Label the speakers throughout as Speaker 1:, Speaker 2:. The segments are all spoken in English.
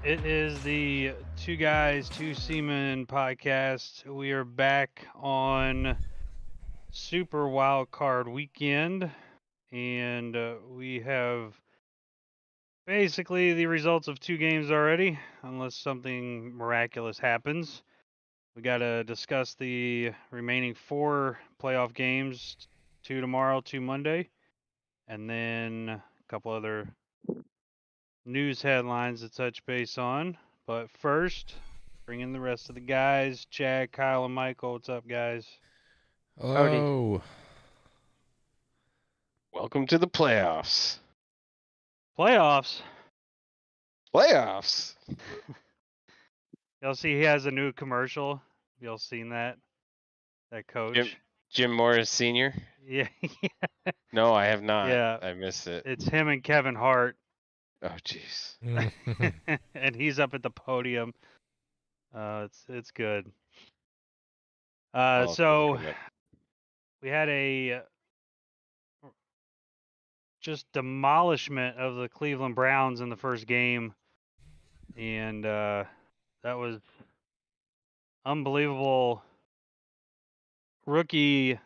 Speaker 1: It is the Two Guys, Two Seamen podcast. We are back on Super Wildcard weekend, and we have basically the results of two games already, unless something miraculous happens. We got to discuss the remaining four playoff games, two tomorrow, two Monday, and then a couple other news headlines to touch base on. But first, bring in the rest of the guys. Chad, Kyle, and Michael. What's up, guys?
Speaker 2: Howdy.
Speaker 3: Oh,
Speaker 2: Welcome to the playoffs.
Speaker 1: Playoffs.
Speaker 2: Playoffs.
Speaker 1: Y'all see he has a new commercial. Y'all seen that? That coach.
Speaker 2: Jim Morris Sr.
Speaker 1: Yeah.
Speaker 2: No, I have not.
Speaker 1: Yeah.
Speaker 2: I missed it.
Speaker 1: It's him and Kevin Hart,
Speaker 2: Oh, jeez.
Speaker 1: and he's up at the podium. It's good. So we had a just demolishment of the Cleveland Browns in the first game, and that was unbelievable rookie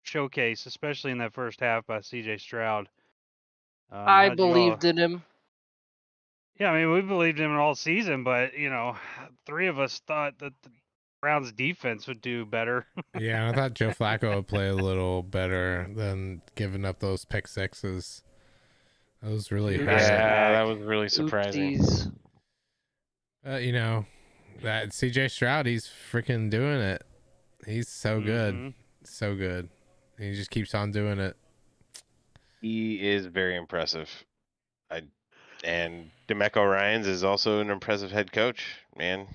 Speaker 1: showcase, especially in that first half by C.J. Stroud.
Speaker 3: I believed in him.
Speaker 1: Yeah, I mean, we believed in him all season, but three of us thought that the Browns defense would do better.
Speaker 3: Yeah, I thought Joe Flacco would play a little better than giving up those pick sixes. That was really hard.
Speaker 2: Yeah, that was really surprising.
Speaker 3: Oopsies. That CJ Stroud, he's freaking doing it. He's so good. So good. He just keeps on doing it.
Speaker 2: He is very impressive. And DeMeco Ryans is also an impressive head coach, man.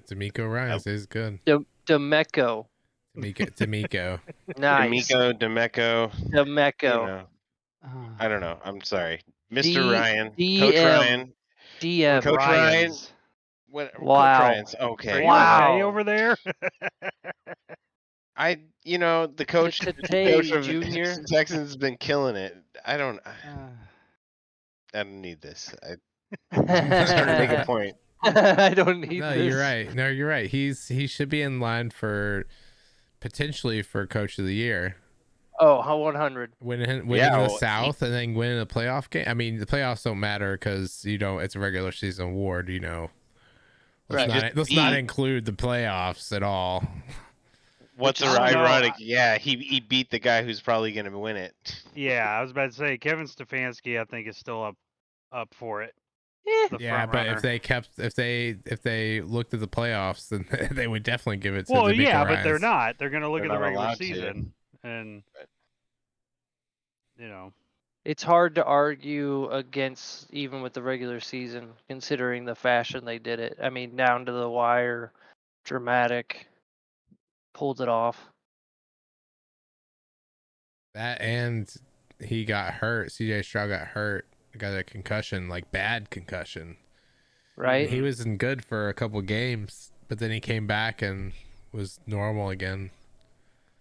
Speaker 3: D'Amico Ryans is good.
Speaker 2: D'Amico,
Speaker 3: D'Amico.
Speaker 2: DeMeco.
Speaker 3: Nice.
Speaker 2: DeMeco. I don't know. I'm sorry. Mr. Ryan. Coach Ryan.
Speaker 3: DM.
Speaker 2: Coach Ryan.
Speaker 3: Wow.
Speaker 2: Coach Ryan's okay.
Speaker 1: Are you okay over there?
Speaker 2: The coach of
Speaker 3: Junior.
Speaker 2: Texans has been killing it. I don't need this. I'm trying to make a point.
Speaker 3: I don't need this. You're right. No, you're right. He should be in line for potentially for coach of the year.
Speaker 4: Oh, 100.
Speaker 3: Winning the South and then winning a playoff game. I mean, the playoffs don't matter because it's a regular season award. Let's not include the playoffs at all.
Speaker 2: What's ironic? Yeah, he beat the guy who's probably going to win it.
Speaker 1: Yeah, I was about to say Kevin Stefanski. I think is still up for it.
Speaker 3: Yeah, but if they looked at the playoffs, then they would definitely give it to.
Speaker 1: Well,
Speaker 3: D'Amico
Speaker 1: yeah,
Speaker 3: Ryans.
Speaker 1: but they're not. They're going to look at the regular
Speaker 2: allowed
Speaker 1: season, and
Speaker 4: It's hard to argue against even with the regular season, considering the fashion they did it. I mean, down to the wire, dramatic, pulled it off.
Speaker 3: That and he got hurt. CJ Stroud got hurt. Got a concussion, like bad concussion.
Speaker 4: Right.
Speaker 3: He wasn't good for a couple games, but then he came back and was normal again.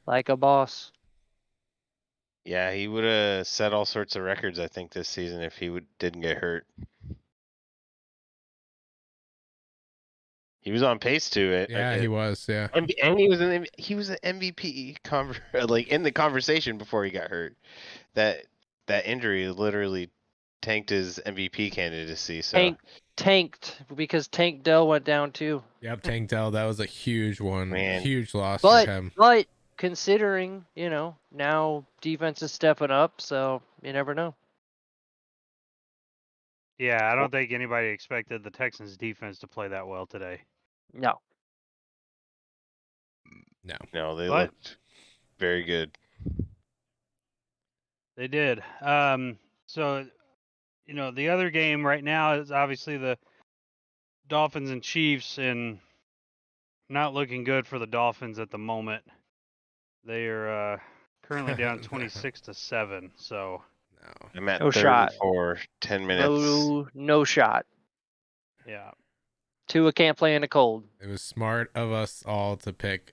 Speaker 4: Like a boss.
Speaker 2: Yeah, he would have set all sorts of records, I think, this season if he didn't get hurt. He was on pace to it.
Speaker 3: Yeah, he was. Yeah,
Speaker 2: and he was an MVP in the conversation before he got hurt. That injury literally tanked his MVP candidacy. So
Speaker 4: tanked because Tank Dell went down too.
Speaker 3: Yep, Tank Dell. That was a huge one.
Speaker 2: Man.
Speaker 3: Huge loss for him.
Speaker 4: But considering, now defense is stepping up, so you never know.
Speaker 1: Yeah, I don't think anybody expected the Texans defense to play that well today.
Speaker 4: No.
Speaker 2: No, they looked very good.
Speaker 1: They did. So, the other game right now is obviously the Dolphins and Chiefs, and not looking good for the Dolphins at the moment. They are currently down 26-7. So
Speaker 2: I'm at
Speaker 4: no shot
Speaker 2: for 10 minutes.
Speaker 4: No shot.
Speaker 1: Yeah.
Speaker 4: Tua can't play in the cold.
Speaker 3: It was smart of us all to pick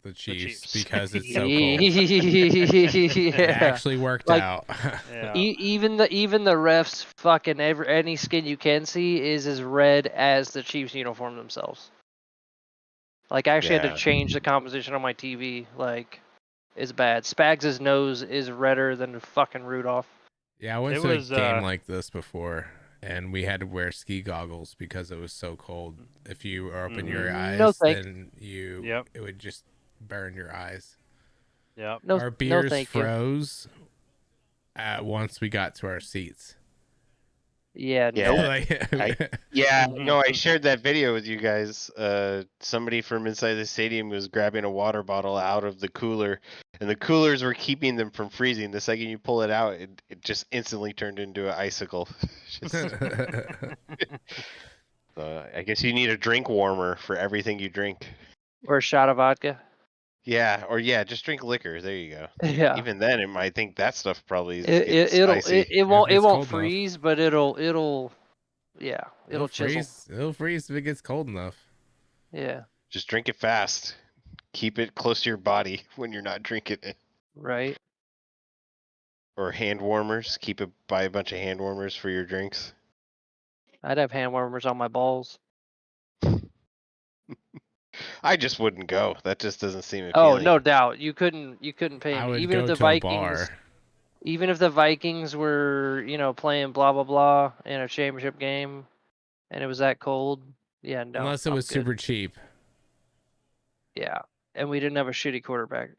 Speaker 3: The Chiefs,
Speaker 1: Chiefs.
Speaker 3: because it's
Speaker 1: Yeah.
Speaker 3: so cold. It
Speaker 4: Yeah.
Speaker 3: actually worked
Speaker 4: Like,
Speaker 3: out.
Speaker 1: Yeah.
Speaker 4: Even the refs fucking any skin you can see is as red as the Chiefs uniform themselves. Like I actually had
Speaker 2: Yeah.
Speaker 4: to change the composition on my TV. Like, it's bad. Spags' nose is redder than fucking Rudolph.
Speaker 3: Yeah, I went
Speaker 1: It
Speaker 3: to
Speaker 1: was,
Speaker 3: a game like this before, and we had to wear ski goggles because it was so cold. If you open your eyes,
Speaker 4: No thank.
Speaker 3: then
Speaker 1: Yep.
Speaker 3: it would just burn your eyes.
Speaker 1: Yep.
Speaker 4: No,
Speaker 3: Our
Speaker 4: no
Speaker 3: beers
Speaker 4: thank you.
Speaker 3: froze at once we got to our seats.
Speaker 4: Yeah,
Speaker 2: Yeah.
Speaker 4: no.
Speaker 2: I shared that video with you guys. Somebody from inside the stadium was grabbing a water bottle out of the cooler, and the coolers were keeping them from freezing. The second you pull it out, it just instantly turned into an icicle. I guess you need a drink warmer for everything you drink.
Speaker 4: Or a shot of vodka.
Speaker 2: Yeah, or just drink liquor. There you go.
Speaker 4: Yeah.
Speaker 2: Even then, it might think that stuff probably
Speaker 4: It won't
Speaker 3: gets cold
Speaker 4: freeze, but it'll
Speaker 3: It'll
Speaker 4: chisel.
Speaker 3: freeze. It'll freeze if it gets cold enough.
Speaker 4: Yeah.
Speaker 2: Just drink it fast. Keep it close to your body when you're not drinking it.
Speaker 4: Right.
Speaker 2: Or hand warmers. Buy a bunch of hand warmers for your drinks.
Speaker 4: I'd have hand warmers on my balls.
Speaker 2: I just wouldn't go. That just doesn't seem
Speaker 4: Oh,
Speaker 2: appealing.
Speaker 4: no doubt. You couldn't pay
Speaker 3: I
Speaker 4: me.
Speaker 3: would
Speaker 4: Even
Speaker 3: go
Speaker 4: if the
Speaker 3: to
Speaker 4: Vikings,
Speaker 3: a bar.
Speaker 4: even if the Vikings were, playing blah blah blah in a championship game, and it was that cold, yeah, no.
Speaker 3: Unless it
Speaker 4: I'm
Speaker 3: was
Speaker 4: good.
Speaker 3: super cheap.
Speaker 4: Yeah, and we didn't have a shitty quarterback.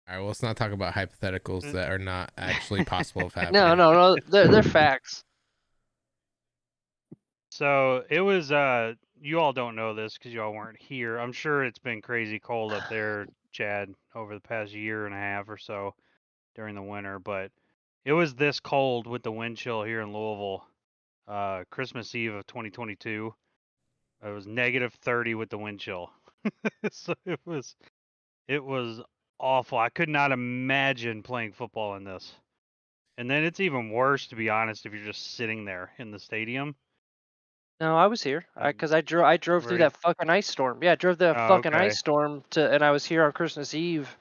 Speaker 3: All right, well, let's not talk about hypotheticals that are not actually possible of happening.
Speaker 4: No, they're facts.
Speaker 1: So it was. You all don't know this because you all weren't here. I'm sure it's been crazy cold up there, Chad, over the past year and a half or so during the winter. But it was this cold with the wind chill here in Louisville. Christmas Eve of 2022. It was -30 with the wind chill. So it was awful. I could not imagine playing football in this. And then it's even worse, to be honest, if you're just sitting there in the stadium.
Speaker 4: No, I was here because I drove through that fucking ice storm. Yeah, I drove that fucking
Speaker 1: okay.
Speaker 4: ice storm and I was here on Christmas Eve,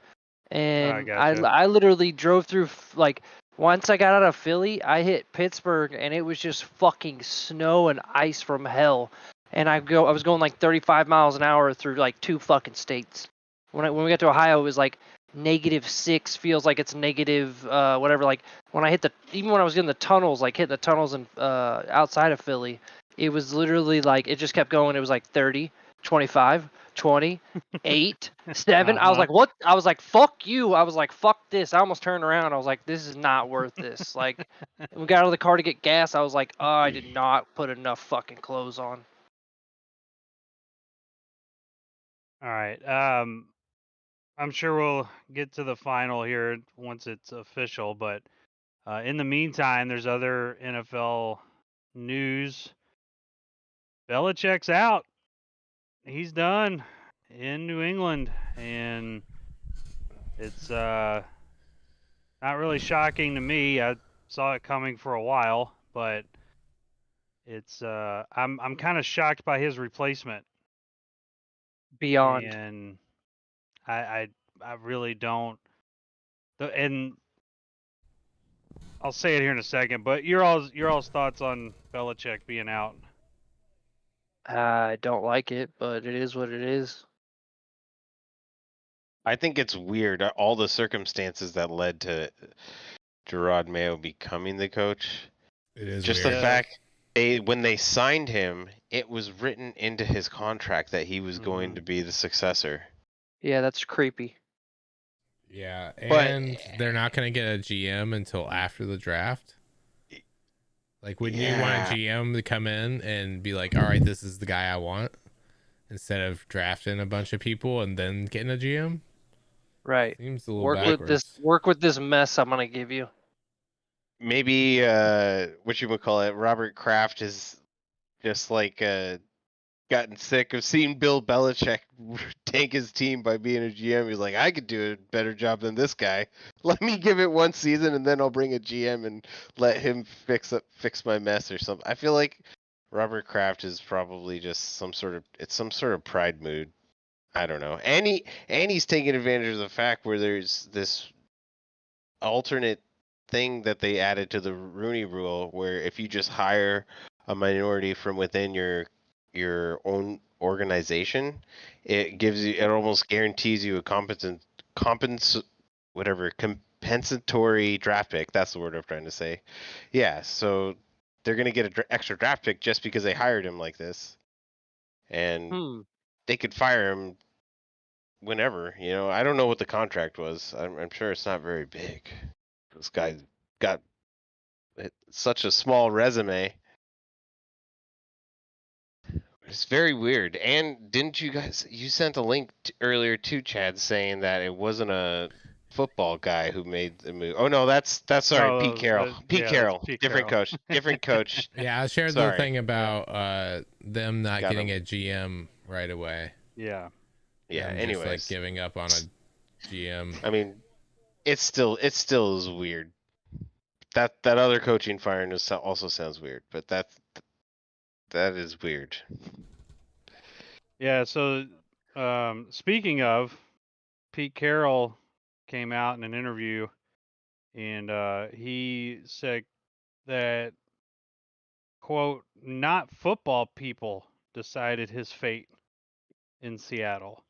Speaker 4: and
Speaker 1: gotcha.
Speaker 4: I literally drove through like once I got out of Philly, I hit Pittsburgh and it was just fucking snow and ice from hell, and I was going like 35 miles an hour through like 2 fucking states. When we got to Ohio, it was like -6, feels like it's negative whatever. Like when I even when I was in the tunnels, like hitting the tunnels and outside of Philly. It was literally like, it just kept going. It was like 30, 25, 20, 8, 7. I was like, what? I was like, fuck you. I was like, fuck this. I almost turned around. I was like, this is not worth this. Like, we got out of the car to get gas. I was like, oh, I did not put enough fucking clothes on.
Speaker 1: All right. I'm sure we'll get to the final here once it's official, but in the meantime, there's other NFL news. Belichick's out. He's done in New England, and it's not really shocking to me. I saw it coming for a while, but it's I'm kind of shocked by his replacement.
Speaker 4: Beyond.
Speaker 1: And I really don't. And I'll say it here in a second, but your all's thoughts on Belichick being out?
Speaker 4: I don't like it, but it is what it is.
Speaker 2: I think it's weird, all the circumstances that led to Gerard Mayo becoming the coach.
Speaker 3: It is
Speaker 2: just
Speaker 3: weird.
Speaker 2: The fact when they signed him, it was written into his contract that he was going to be the successor.
Speaker 4: Yeah, that's creepy.
Speaker 3: Yeah, and
Speaker 2: but
Speaker 3: they're not going to get a GM until after the draft. Like, wouldn't you want a GM to come in and be like, all right, this is the guy I want, instead of drafting a bunch of people and then getting a GM?
Speaker 4: Right.
Speaker 3: Seems a little backwards.
Speaker 4: Work with this mess I'm going to give you.
Speaker 2: Maybe, Robert Kraft is just like gotten sick of seeing Bill Belichick tank his team by being a GM. He's like, I could do a better job than this guy. Let me give it one season and then I'll bring a GM and let him fix my mess or something. I feel like Robert Kraft is probably just some sort of pride mood. I don't know. And he's taking advantage of the fact where there's this alternate thing that they added to the Rooney Rule, where if you just hire a minority from within your own organization, it almost guarantees you a compensatory draft pick. That's the word I'm trying to say. Yeah, so they're gonna get an extra draft pick just because they hired him like this, and they could fire him whenever. I don't know what the contract was. I'm sure it's not very big. This guy got such a small resume. It's very weird. And didn't you sent a link earlier to Chad saying that it wasn't a football guy who made the move? Oh no, that's sorry, Pete Carroll. Pete Carroll, different coach, different coach.
Speaker 3: Yeah, I shared the thing about them not getting a GM right away.
Speaker 1: Yeah.
Speaker 2: Yeah.
Speaker 3: Anyways, like giving up on a GM.
Speaker 2: I mean, it still is weird. That other coaching firing also sounds weird, but that is weird.
Speaker 1: Yeah. So, speaking of, Pete Carroll came out in an interview, and he said that, quote, not football people decided his fate in Seattle.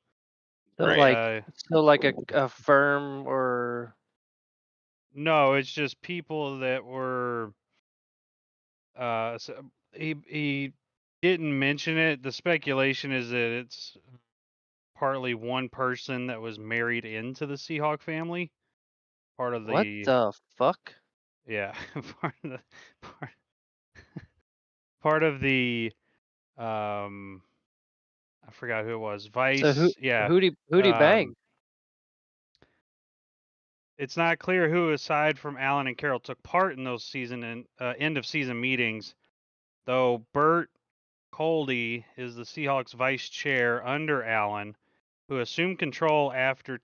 Speaker 4: So
Speaker 2: Right.
Speaker 4: like a firm or
Speaker 1: No, it's just people that were. So he didn't mention it. The speculation is that it's partly one person that was married into the Seahawk family. Part of
Speaker 4: what
Speaker 1: the
Speaker 4: the fuck?
Speaker 1: yeah, part of the I forgot who it was. Vice.
Speaker 4: So
Speaker 1: Yeah.
Speaker 4: who'd he bang?
Speaker 1: It's not clear who, aside from Allen and Carroll, took part in those season and end of season meetings. Though Bert Coldy is the Seahawks vice chair under Allen, who assumed control after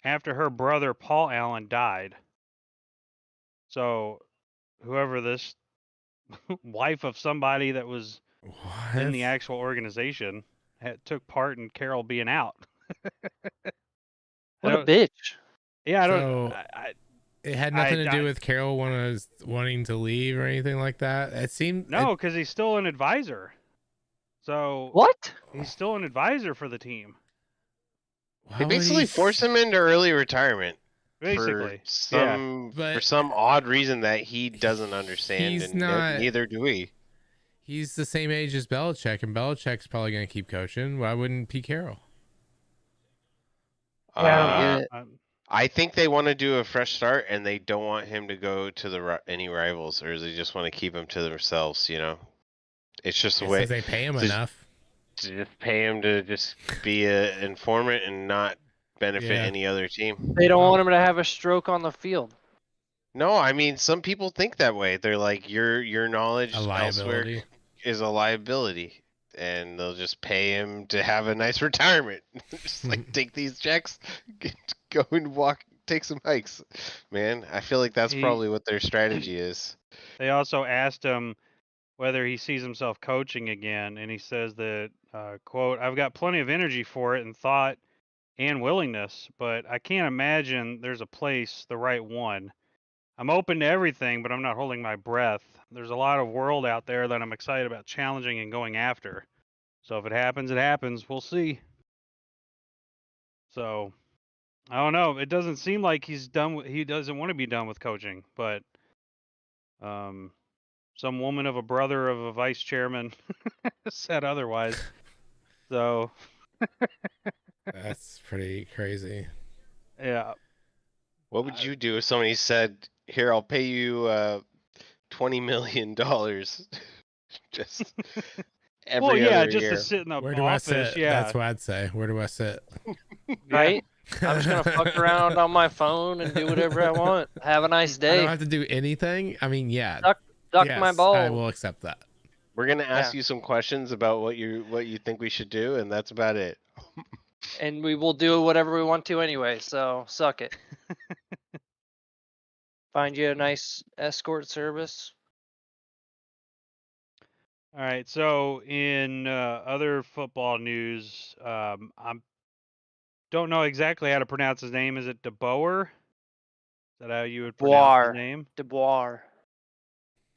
Speaker 1: her brother Paul Allen died. So whoever this wife of somebody that was in the actual organization took part in Carroll being out.
Speaker 4: What a bitch.
Speaker 1: Yeah, I don't.
Speaker 3: So, it had nothing to do with Carroll wanting to leave or anything like that. It seemed
Speaker 1: because he's still an advisor. So
Speaker 4: what?
Speaker 1: He's still an advisor for the team.
Speaker 2: They basically forced him into early retirement.
Speaker 1: Basically,
Speaker 2: for some odd reason that he doesn't understand, and neither do we.
Speaker 3: He's the same age as Belichick, and Belichick's probably going to keep coaching. Why wouldn't Pete Carroll?
Speaker 4: Yeah, I don't get it.
Speaker 2: I think they want to do a fresh start, and they don't want him to go to any rivals, or they just want to keep him to themselves. It's just the way
Speaker 3: they pay him enough.
Speaker 2: To just pay him to just be an informant and not benefit any other team.
Speaker 4: They don't want him to have a stroke on the field.
Speaker 2: No, I mean, some people think that way. They're like, your knowledge elsewhere is a liability, and they'll just pay him to have a nice retirement. Just like take these checks, go and take some hikes. Man, I feel like that's probably what their strategy is.
Speaker 1: They also asked him whether he sees himself coaching again, and he says that, quote, I've got plenty of energy for it and thought and willingness, but I can't imagine there's a place, the right one. I'm open to everything, but I'm not holding my breath. There's a lot of world out there that I'm excited about challenging and going after. So if it happens, it happens. We'll see. So I don't know. It doesn't seem like he's done. He doesn't want to be done with coaching, but some woman of a brother of a vice chairman said otherwise. So
Speaker 3: that's pretty crazy.
Speaker 1: Yeah.
Speaker 2: What would you do if somebody said, "Here, I'll pay you $20 million just every other
Speaker 1: just
Speaker 2: year.
Speaker 1: to sit in the
Speaker 3: Where do
Speaker 1: office?
Speaker 3: I sit?
Speaker 1: Yeah,
Speaker 3: that's what I'd say. Where do I sit?
Speaker 4: Right? I'm just gonna fuck around on my phone and do whatever I want. Have a nice
Speaker 3: I
Speaker 4: day.
Speaker 3: don't have to do anything. I mean, yeah.
Speaker 4: Duck
Speaker 3: yes,
Speaker 4: my ball.
Speaker 3: I will accept that.
Speaker 2: We're gonna ask you some questions about what you think we should do, and that's about it.
Speaker 4: And we will do whatever we want to anyway, so suck it. Find you a nice escort service.
Speaker 1: All right. So in other football news, I don't know exactly how to pronounce his name. Is it DeBoer? Is that how you would pronounce his name?
Speaker 4: DeBoer.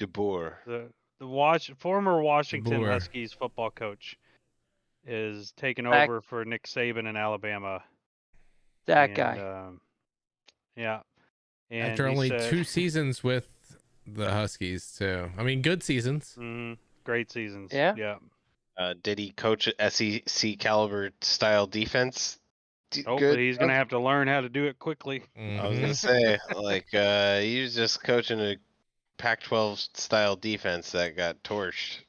Speaker 2: DeBoer.
Speaker 1: The former Washington
Speaker 3: DeBoer.
Speaker 1: Huskies football coach is taking
Speaker 4: That-
Speaker 1: over for Nick Saban in Alabama.
Speaker 4: That
Speaker 1: And,
Speaker 4: guy.
Speaker 1: yeah. And
Speaker 3: After
Speaker 1: he
Speaker 3: only
Speaker 1: said,
Speaker 3: 2 seasons with the Huskies, too. I mean, good seasons.
Speaker 1: Great seasons.
Speaker 4: Yeah.
Speaker 1: Yeah.
Speaker 2: Did he coach SEC caliber style defense?
Speaker 1: Hopefully he's going to have to learn how to do it quickly.
Speaker 2: I was
Speaker 3: Mhm.
Speaker 2: gonna say, like, he was just coaching a Pac-12 style defense that got torched.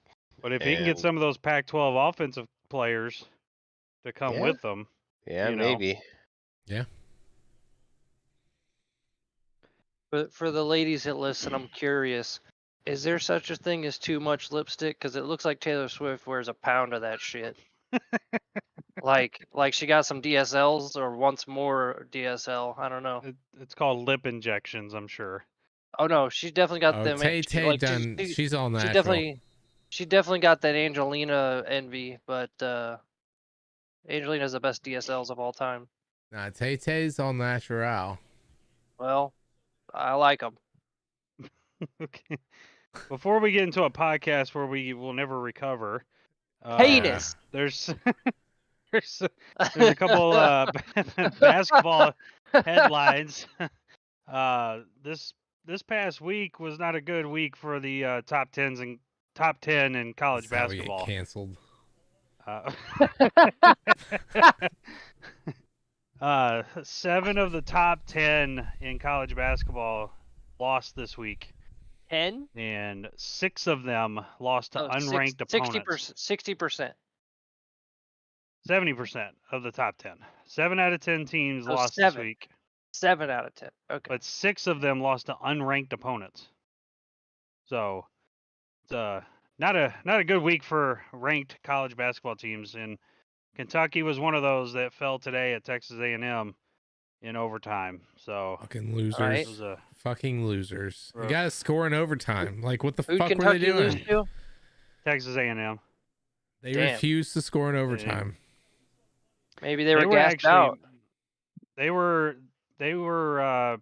Speaker 1: But if he can get
Speaker 2: And-
Speaker 1: some of those Pac-12 offensive players to come
Speaker 2: Yeah.
Speaker 1: with them,
Speaker 2: Yeah,
Speaker 1: you know.
Speaker 2: maybe.
Speaker 3: Yeah.
Speaker 4: But for the ladies that listen, I'm curious. Is there such a thing as too much lipstick? Because it looks like Taylor Swift wears a pound of that shit. like she got some DSLs or wants more DSL. I don't know.
Speaker 1: It's called lip injections, I'm sure.
Speaker 4: Oh no, she's definitely got
Speaker 3: Oh,
Speaker 4: them.
Speaker 3: Tay Tay done. She's all natural.
Speaker 4: She definitely got that Angelina envy, but Angelina's the best DSLs of all time.
Speaker 3: Nah, Tay Tay's all natural.
Speaker 4: Well, I like them.
Speaker 1: Okay. Before we get into a podcast where we will never recover,
Speaker 4: Heinous.
Speaker 1: there's there's a couple basketball headlines. This past week was not a good week for the top 10 in college
Speaker 3: That's how we get
Speaker 1: basketball.
Speaker 3: canceled.
Speaker 1: 7 of the top 10 in college basketball lost this week.
Speaker 4: 10?
Speaker 1: And 6 of them lost to unranked opponents.
Speaker 4: 60%.
Speaker 1: 70% of the top 10. 7 out of 10 teams lost
Speaker 4: 7.
Speaker 1: this week.
Speaker 4: 7 out of 10. Okay.
Speaker 1: But 6 of them lost to unranked opponents. So it's not a good week for ranked college basketball teams. And Kentucky was one of those that fell today at Texas A&M in overtime. So
Speaker 3: Fucking losers.
Speaker 4: Right.
Speaker 1: it was a
Speaker 3: Fucking losers. You
Speaker 1: Rough.
Speaker 3: gotta score in overtime. Like, what the
Speaker 4: Who'd
Speaker 3: fuck were
Speaker 4: Kentucky
Speaker 3: they doing?
Speaker 4: lose to?
Speaker 1: Texas A&M.
Speaker 3: They
Speaker 4: Damn.
Speaker 3: refused to score in overtime.
Speaker 4: Maybe they were gassed out.
Speaker 1: They were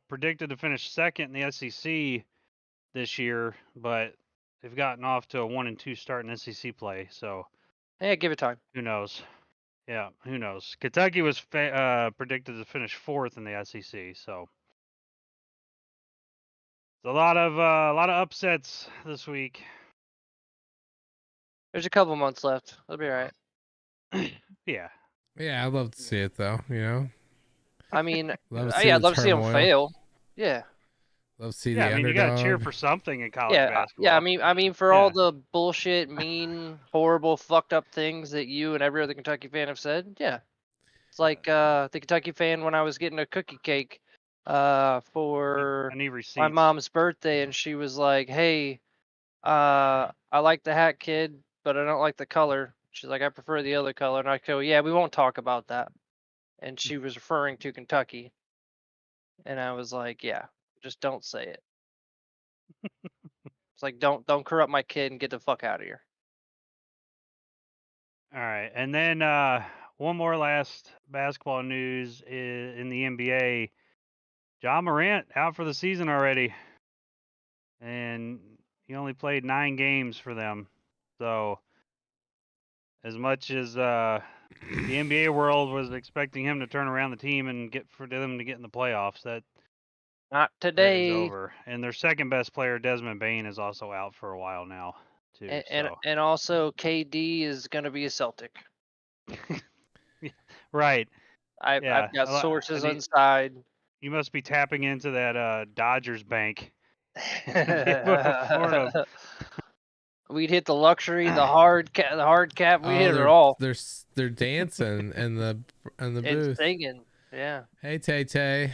Speaker 1: predicted to finish second in the SEC this year, but they've gotten off to a 1-2 start in SEC play. So
Speaker 4: Yeah, give it time.
Speaker 1: who knows? Yeah, who knows? Kentucky was predicted to finish fourth in the SEC. So it's a lot of upsets this week.
Speaker 4: There's a couple months left. It'll be all right.
Speaker 1: Yeah.
Speaker 3: Yeah, I'd love to see it though. You know,
Speaker 4: I mean,
Speaker 3: love to
Speaker 4: yeah,
Speaker 3: see
Speaker 4: I'd
Speaker 3: the
Speaker 4: love to see them
Speaker 3: turmoil.
Speaker 4: fail. Yeah.
Speaker 3: Love to see
Speaker 1: Yeah,
Speaker 3: the
Speaker 1: I mean,
Speaker 3: underdog.
Speaker 1: you gotta cheer for something in college
Speaker 4: Yeah,
Speaker 1: basketball.
Speaker 4: yeah. I mean, for all
Speaker 1: Yeah.
Speaker 4: the bullshit, mean, horrible, fucked up things that you and every other Kentucky fan have said, yeah. It's like the Kentucky fan when I was getting a cookie cake for
Speaker 1: I need receipts.
Speaker 4: my mom's birthday, and she was like, "Hey, I like the hat, kid, but I don't like the color." She's like, "I prefer the other color," and I go, "Yeah, we won't talk about that." And she was referring to Kentucky, and I was like, "Yeah, just don't say it." It's like, don't corrupt my kid and get the fuck out of here.
Speaker 1: All right, and then one more last basketball news in the NBA. Ja Morant out for the season already, and he only played 9 games for them. So, as much as the NBA world was expecting him to turn around the team and get for them to get in the playoffs, that
Speaker 4: Not
Speaker 1: is
Speaker 4: today.
Speaker 1: over. And their second best player, Desmond Bane, is also out for a while now, too.
Speaker 4: And also KD is gonna be a Celtic.
Speaker 1: Right.
Speaker 4: I've
Speaker 1: Yeah,
Speaker 4: got
Speaker 1: a lot-
Speaker 4: sources
Speaker 1: I mean-
Speaker 4: inside.
Speaker 1: You must be tapping into that Dodgers bank. Afford 'em.
Speaker 4: We'd hit the luxury, the hard cap. We hit it
Speaker 3: they're,
Speaker 4: all.
Speaker 3: They're dancing in the
Speaker 4: And
Speaker 3: booth.
Speaker 4: singing. Yeah,
Speaker 3: Hey Tay Tay.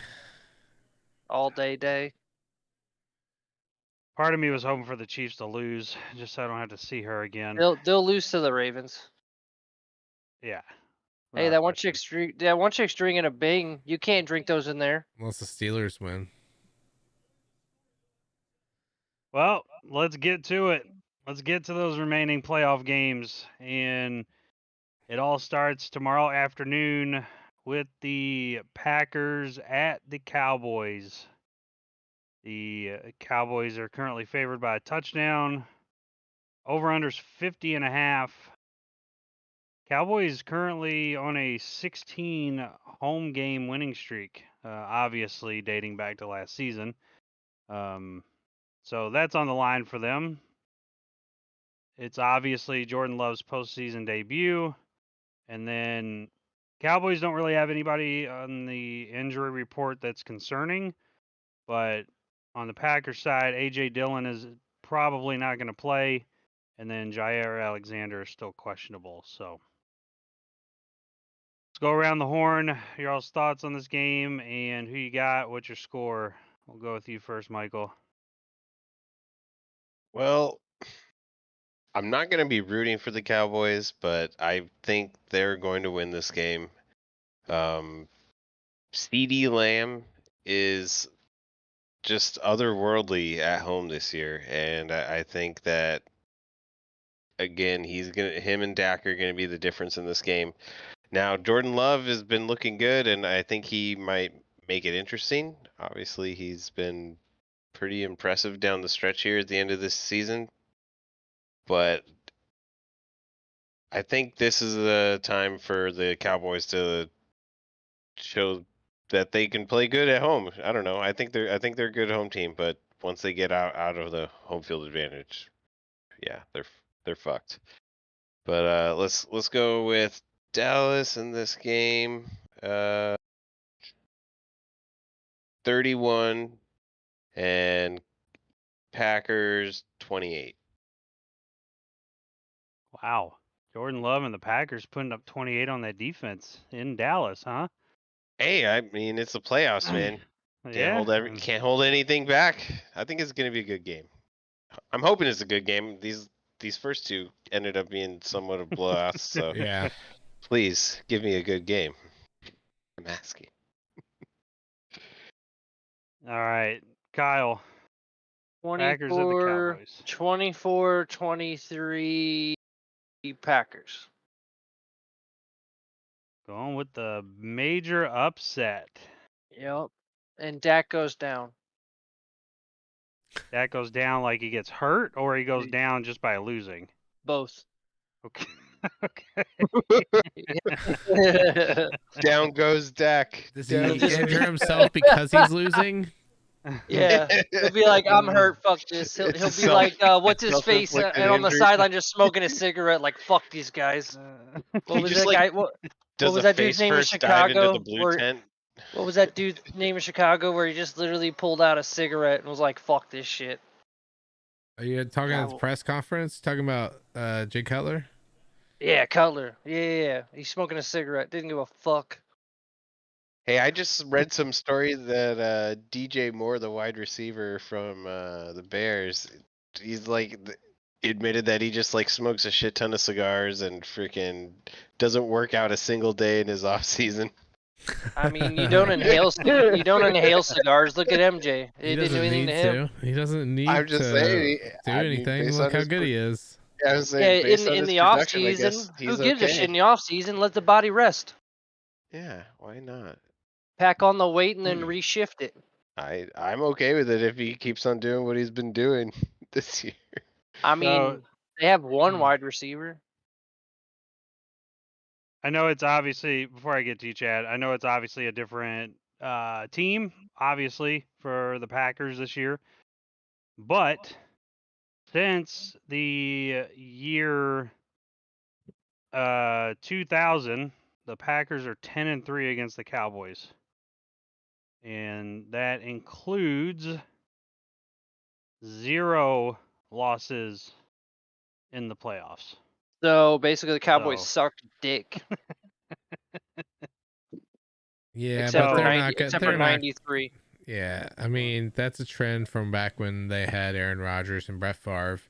Speaker 4: all day.
Speaker 1: Part of me was hoping for the Chiefs to lose, just so I don't have to see her again.
Speaker 4: They'll lose to the Ravens.
Speaker 1: Yeah.
Speaker 4: Hey, that one chick stringing a Bing. You can't drink those in there.
Speaker 3: Unless the Steelers win.
Speaker 1: Well, let's get to it. let's get to those remaining playoff games, and it all starts tomorrow afternoon with the Packers at the Cowboys. The Cowboys are currently favored by a touchdown. Over-under's 50.5. Cowboys currently on a 16 home game winning streak, obviously dating back to last season. So that's on the line for them. It's obviously Jordan Love's postseason debut. And then Cowboys don't really have anybody on the injury report that's concerning. But on the Packers side, A.J. Dillon is probably not going to play. And then Jair Alexander is still questionable. So let's go around the horn. Your all's thoughts on this game and who you got. What's your score? We'll go with you first, Michael.
Speaker 2: Well, I'm not going to be rooting for the Cowboys, but I think they're going to win this game. CD Lamb is just otherworldly at home this year, and I think that again him and Dak are gonna be the difference in this game. Now Jordan Love has been looking good, and I think he might make it interesting. Obviously, he's been pretty impressive down the stretch here at the end of this season, but I think this is the time for the Cowboys to show that they can play good at home. I don't know. I think they're a good home team, but once they get out of the home field advantage, yeah, they're fucked. But let's go with Dallas in this game. 31 and Packers 28.
Speaker 1: Wow. Jordan Love and the Packers putting up 28 on that defense in Dallas, huh?
Speaker 2: Hey, I mean it's the playoffs, man.
Speaker 1: Yeah.
Speaker 2: Can't hold anything back. I think it's gonna be a good game. I'm hoping it's a good game. These first two ended up being somewhat of blowouts, so
Speaker 3: Yeah.
Speaker 2: please give me a good game. I'm asking.
Speaker 1: All right, Kyle. Packers at the
Speaker 4: 24,
Speaker 1: Cowboys.
Speaker 4: 24-23 Packers.
Speaker 1: Going with the major upset.
Speaker 4: Yep. And Dak goes down.
Speaker 1: That goes down like he gets hurt, or he goes down just by losing.
Speaker 4: Both.
Speaker 1: Okay.
Speaker 2: Down goes Dak.
Speaker 3: Does
Speaker 2: Down
Speaker 3: he
Speaker 2: goes-
Speaker 3: injure himself because he's losing?
Speaker 4: Yeah. He'll be like, I'm hurt, fuck this. He'll
Speaker 2: It's a
Speaker 4: be
Speaker 2: self-
Speaker 4: like, what's his face?
Speaker 2: self-inflicted
Speaker 4: And on the
Speaker 2: injury.
Speaker 4: sideline just smoking a cigarette like, fuck these guys. What
Speaker 2: He
Speaker 4: was
Speaker 2: just,
Speaker 4: that
Speaker 2: like,
Speaker 4: guy? What
Speaker 2: Does
Speaker 4: was
Speaker 2: a
Speaker 4: that dude's
Speaker 2: face
Speaker 4: name in
Speaker 2: first dive into
Speaker 4: Chicago?
Speaker 2: the blue tent?
Speaker 4: What was that dude's name in Chicago where he just literally pulled out a cigarette and was like, fuck this shit?
Speaker 3: Are you talking at the press conference? Talking about Jay Cutler?
Speaker 4: Yeah, Cutler. Yeah. He's smoking a cigarette. Didn't give a fuck.
Speaker 2: Hey, I just read some story that DJ Moore, the wide receiver from the Bears, he's like admitted that he just like smokes a shit ton of cigars and freaking doesn't work out a single day in his off season.
Speaker 4: I mean, you don't inhale cigars. Look at MJ.
Speaker 3: He
Speaker 4: It didn't
Speaker 3: doesn't
Speaker 4: do anything
Speaker 3: need
Speaker 4: to him.
Speaker 3: He doesn't need
Speaker 2: I'm just
Speaker 3: to
Speaker 2: saying,
Speaker 3: do
Speaker 2: I mean,
Speaker 3: anything.
Speaker 2: based
Speaker 3: Look
Speaker 2: on
Speaker 3: how
Speaker 2: his
Speaker 3: good he is.
Speaker 2: Yeah, I was saying,
Speaker 4: Yeah,
Speaker 2: based on
Speaker 4: in
Speaker 2: his
Speaker 4: the off
Speaker 2: production, I guess
Speaker 4: season,
Speaker 2: he's
Speaker 4: who gives a
Speaker 2: okay.
Speaker 4: shit in the off season? Let the body rest.
Speaker 2: Yeah, why not?
Speaker 4: Pack on the weight and then reshift it.
Speaker 2: I'm okay with it if he keeps on doing what he's been doing this year.
Speaker 4: I mean,
Speaker 1: So-
Speaker 4: they have one wide receiver.
Speaker 1: I know it's obviously, before I get to you, Chad, I know it's obviously a different team, obviously, for the Packers this year. But since the year 2000, the Packers are 10-3 against the Cowboys. And that includes 0 losses in the playoffs.
Speaker 4: So basically, the Cowboys
Speaker 1: So-
Speaker 4: suck dick.
Speaker 3: Yeah,
Speaker 4: except
Speaker 3: but
Speaker 4: for
Speaker 3: they're
Speaker 4: 90,
Speaker 3: not good.
Speaker 4: except
Speaker 3: They're
Speaker 4: for
Speaker 3: not.
Speaker 4: 93.
Speaker 3: Yeah, I mean that's a trend from back when they had Aaron Rodgers and Brett Favre.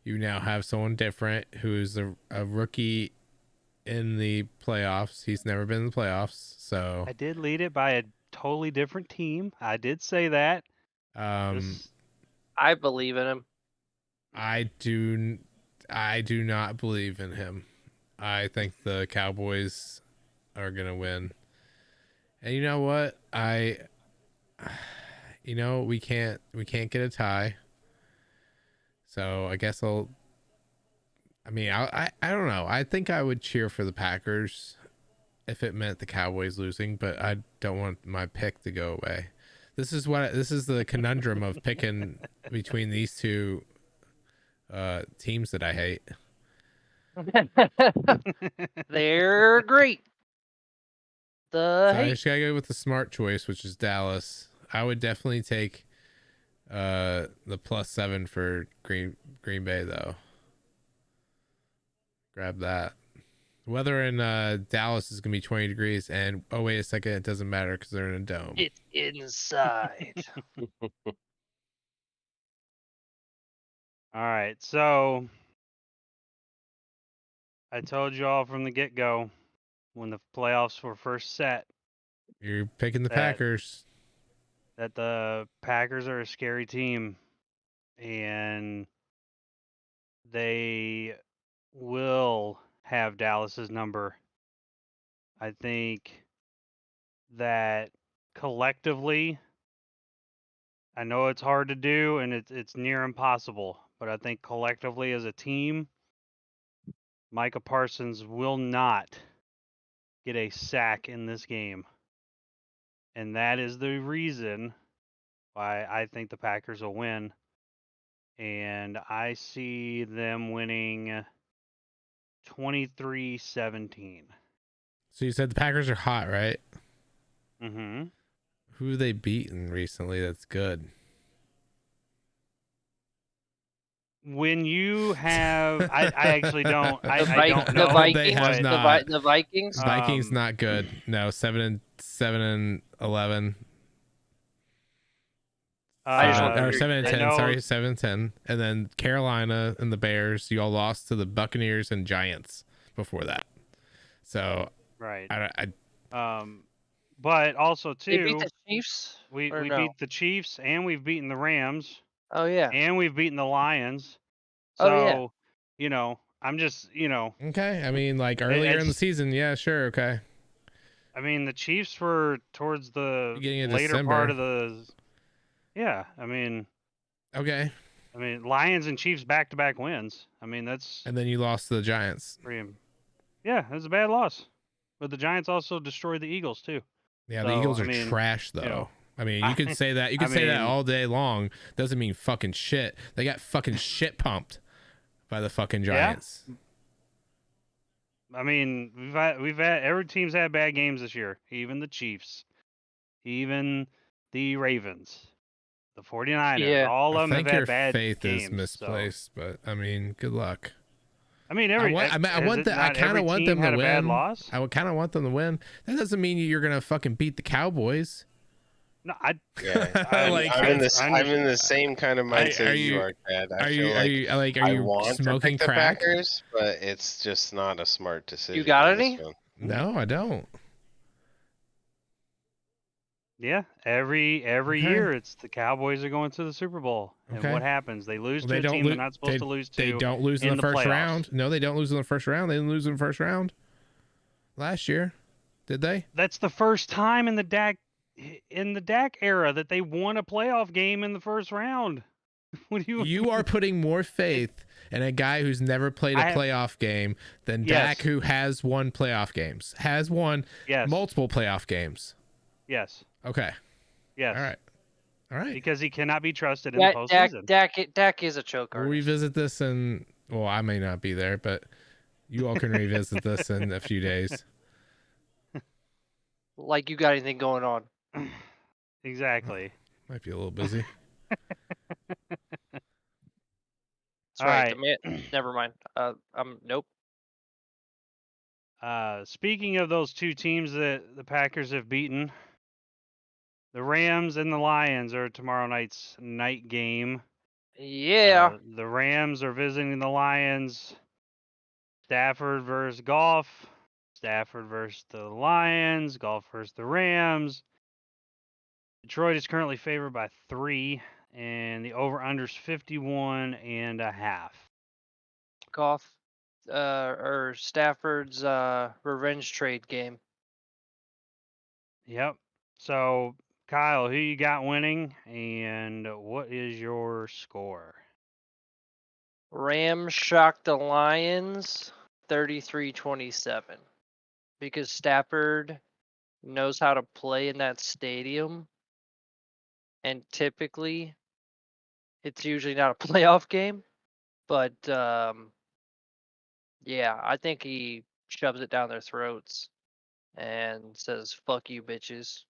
Speaker 3: You now have someone different who's a rookie in the playoffs. He's never been in the playoffs, so
Speaker 1: I did lead it by a totally different team. I did say that.
Speaker 3: um,
Speaker 1: Just-
Speaker 4: I believe in him.
Speaker 3: I do not believe in him. I think the Cowboys are gonna win. And you know what? We can't get a tie. So I guess I don't know. I think I would cheer for the Packers if it meant the Cowboys losing, but I don't want my pick to go away. This is the conundrum of picking between these two teams that I hate.
Speaker 4: They're great.
Speaker 3: So I just gotta go with the smart choice, which is Dallas. I would definitely take the +7 for Green Bay though. Grab that. Weather in Dallas is gonna be 20 degrees, and oh wait a second, it doesn't matter because they're in a dome.
Speaker 4: It's inside.
Speaker 1: All right, so I told you all from the get-go when the playoffs were first set
Speaker 3: You're picking the Packers.
Speaker 1: that the Packers are a scary team, and they will have Dallas's number. I think that collectively, I know it's hard to do and it's near impossible, but I think collectively as a team, Micah Parsons will not get a sack in this game. And that is the reason why I think the Packers will win. And I see them winning 23-17.
Speaker 3: So you said the Packers are hot, right?
Speaker 1: Mm-hmm.
Speaker 3: Who have they beaten recently that's good?
Speaker 1: When you have, I actually don't. I don't
Speaker 4: The
Speaker 1: know.
Speaker 3: They
Speaker 4: Vikings.
Speaker 3: have not.
Speaker 4: The Vikings.
Speaker 3: Vikings not good. No, 7-7 and 11.
Speaker 4: I just want
Speaker 3: Or
Speaker 4: to
Speaker 3: 7 and
Speaker 1: I
Speaker 3: 10.
Speaker 1: know-
Speaker 3: Sorry, 7 and 10. And then Carolina and the Bears. You all lost to the Buccaneers and Giants before that. So
Speaker 1: Right.
Speaker 3: I
Speaker 1: But also
Speaker 4: They beat
Speaker 1: too,
Speaker 4: the Chiefs.
Speaker 1: we
Speaker 4: or
Speaker 1: we
Speaker 4: no?
Speaker 1: beat the Chiefs and we've beaten the Rams
Speaker 4: Oh yeah.
Speaker 1: and we've beaten the Lions.
Speaker 4: Oh, yeah.
Speaker 1: So, I'm just,
Speaker 3: okay. I mean, like earlier in the
Speaker 1: it's-
Speaker 3: season, yeah, sure, okay.
Speaker 1: I mean, the Chiefs were towards the
Speaker 3: Beginning of
Speaker 1: later
Speaker 3: December.
Speaker 1: part of the. Yeah, I mean,
Speaker 3: Okay.
Speaker 1: Lions and Chiefs back-to-back wins. I mean, that's
Speaker 3: And then you lost to the Giants.
Speaker 1: pretty. Yeah, it was a bad loss, but the Giants also destroyed the Eagles too.
Speaker 3: Yeah,
Speaker 1: So,
Speaker 3: the Eagles
Speaker 1: I
Speaker 3: are
Speaker 1: mean,
Speaker 3: trash though.
Speaker 1: know,
Speaker 3: I mean, you could say that. You could
Speaker 1: I
Speaker 3: say that
Speaker 1: mean-
Speaker 3: all day long. Doesn't mean fucking shit. They got fucking shit pumped by the fucking Giants.
Speaker 1: I mean, we've had every team's had bad games this year, even the Chiefs, even the Ravens, the 49ers.
Speaker 4: Yeah.
Speaker 1: All
Speaker 3: I
Speaker 1: of them
Speaker 3: think
Speaker 1: have
Speaker 3: your
Speaker 1: had bad
Speaker 3: faith
Speaker 1: games.
Speaker 3: is misplaced, but I mean, good luck.
Speaker 1: I mean,
Speaker 3: I kind of want them to
Speaker 1: had a bad
Speaker 3: win.
Speaker 1: loss.
Speaker 3: I would kind of want them to win. That doesn't mean you're gonna fucking beat the Cowboys.
Speaker 1: No,
Speaker 2: Yeah,
Speaker 3: Like,
Speaker 2: I'm in the same kind of mindset you are, Chad. I feel like
Speaker 3: are you
Speaker 2: want
Speaker 3: smoking
Speaker 2: to pick
Speaker 3: crack?
Speaker 2: the Packers, but it's just not a smart decision.
Speaker 4: You got
Speaker 2: in this
Speaker 4: any?
Speaker 2: one.
Speaker 3: No, I don't.
Speaker 1: Yeah, every
Speaker 3: Okay.
Speaker 1: year it's the Cowboys are going to the Super Bowl, and
Speaker 3: Okay.
Speaker 1: what happens? They lose
Speaker 3: Well,
Speaker 1: to
Speaker 3: they
Speaker 1: a
Speaker 3: don't
Speaker 1: team
Speaker 3: lo-
Speaker 1: they're not supposed
Speaker 3: they-
Speaker 1: to lose to.
Speaker 3: They don't lose in
Speaker 1: in
Speaker 3: the
Speaker 1: the
Speaker 3: first
Speaker 1: playoffs.
Speaker 3: round. No, they don't lose in the first round. They didn't lose in the first round last year, did they?
Speaker 1: That's the first time in the Dak era that they won a playoff game in the first round. What do you?
Speaker 3: You are putting more faith in a guy who's never played a
Speaker 1: I have-
Speaker 3: playoff game than
Speaker 1: Yes.
Speaker 3: Dak, who has won playoff games, has won
Speaker 1: Yes.
Speaker 3: multiple playoff games.
Speaker 1: Yes.
Speaker 3: Okay.
Speaker 1: Yes.
Speaker 3: All right.
Speaker 1: Because he cannot be trusted in the postseason.
Speaker 4: Dak is a choke
Speaker 3: We'll
Speaker 4: artist.
Speaker 3: revisit this well, I may not be there, but you all can revisit this in a few days.
Speaker 4: Like you got anything going on?
Speaker 1: Exactly.
Speaker 3: Might be a little busy.
Speaker 4: That's
Speaker 1: All
Speaker 4: right.
Speaker 1: right.
Speaker 4: Never mind. Nope.
Speaker 1: Speaking of those two teams that the Packers have beaten, the Rams and the Lions are tomorrow night's night game.
Speaker 4: Yeah.
Speaker 1: The Rams are visiting the Lions. Stafford versus Goff. Stafford versus the Lions. Goff versus the Rams. Detroit is currently favored by 3. and the over/under's 51.5.
Speaker 4: Goff, or Stafford's revenge trade game.
Speaker 1: Yep. So, Kyle, who you got winning, and what is your score?
Speaker 4: Rams shocked the Lions 33-27 because Stafford knows how to play in that stadium, and typically it's usually not a playoff game, but yeah, I think he shoves it down their throats and says fuck you bitches.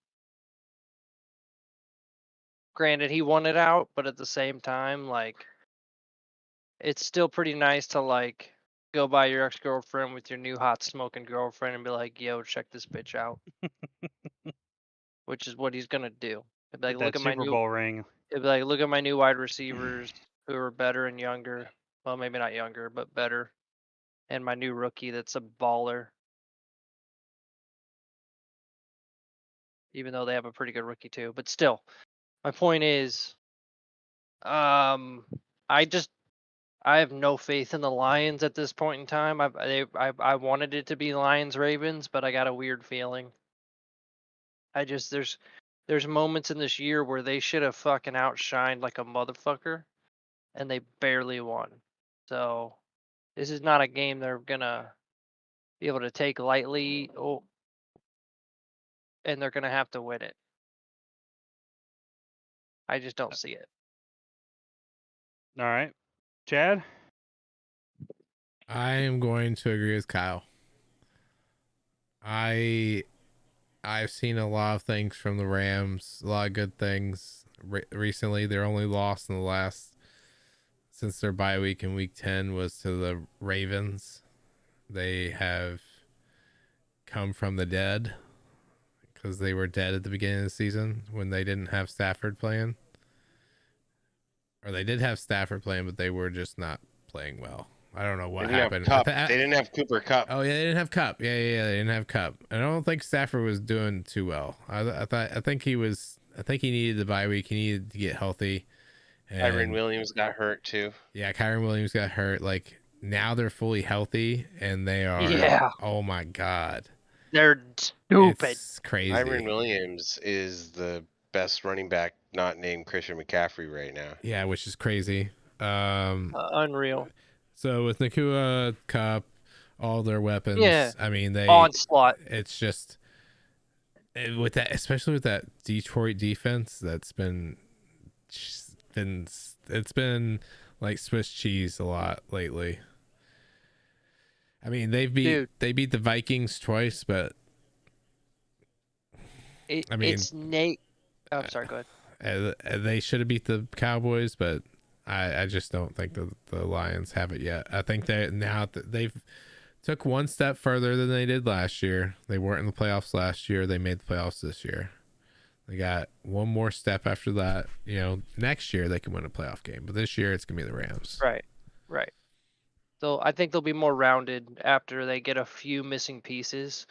Speaker 4: Granted, he won it out, but at the same time, like, it's still pretty nice to like go by your ex-girlfriend with your new hot smoking girlfriend and be like, yo, check this bitch out. Which is what he's gonna do. He'll be like,
Speaker 1: Get that Super Bowl ring.
Speaker 4: He'll be like, look at my new wide receivers who are better and younger. Well, maybe not younger, but better. And my new rookie that's a baller. Even though they have a pretty good rookie too. But still, my point is, I have no faith in the Lions at this point in time. I wanted it to be Lions Ravens, but I got a weird feeling. There's moments in this year where they should have fucking outshined like a motherfucker, and they barely won. So this is not a game they're gonna be able to take lightly. Oh, and they're gonna have to win it. I just don't see it.
Speaker 1: All right. Chad?
Speaker 3: I am going to agree with Kyle. I've seen a lot of things from the Rams, a lot of good things recently. Their only loss in the last, since their bye week in week 10, was to the Ravens. They have come from the dead because they were dead at the beginning of the season when they didn't have Stafford playing. Or they did have Stafford playing, but they were just not playing well. I don't know what happened.
Speaker 2: They didn't have Cooper Kupp.
Speaker 3: Oh yeah, they didn't have Kupp. Yeah, they didn't have Kupp. I don't think Stafford was doing too well. I think he needed the bye week. He needed to get healthy.
Speaker 2: Kyren Williams got hurt too.
Speaker 3: Yeah, Kyren Williams got hurt. Like, now they're fully healthy and they are.
Speaker 4: Yeah.
Speaker 3: Oh my god.
Speaker 4: They're stupid.
Speaker 3: It's crazy.
Speaker 2: Kyren Williams is the best running back not named Christian McCaffrey right now.
Speaker 3: Yeah, which is crazy.
Speaker 4: Unreal.
Speaker 3: So with Nakua, Kupp, all their weapons,
Speaker 4: Yeah.
Speaker 3: I mean, they
Speaker 4: Onslaught.
Speaker 3: It's just with that, especially with that Detroit defense, that's been like Swiss cheese a lot lately. I mean, they beat the Vikings twice, but
Speaker 4: it's Nate. Oh, I'm sorry. Go ahead.
Speaker 3: They should have beat the Cowboys, but I just don't think the Lions have it yet. I think they've took one step further than they did last year. They weren't in the playoffs last year. They made the playoffs this year. They got one more step after that. Next year they can win a playoff game, but this year it's gonna be the Rams.
Speaker 4: Right. So I think they'll be more rounded after they get a few missing pieces,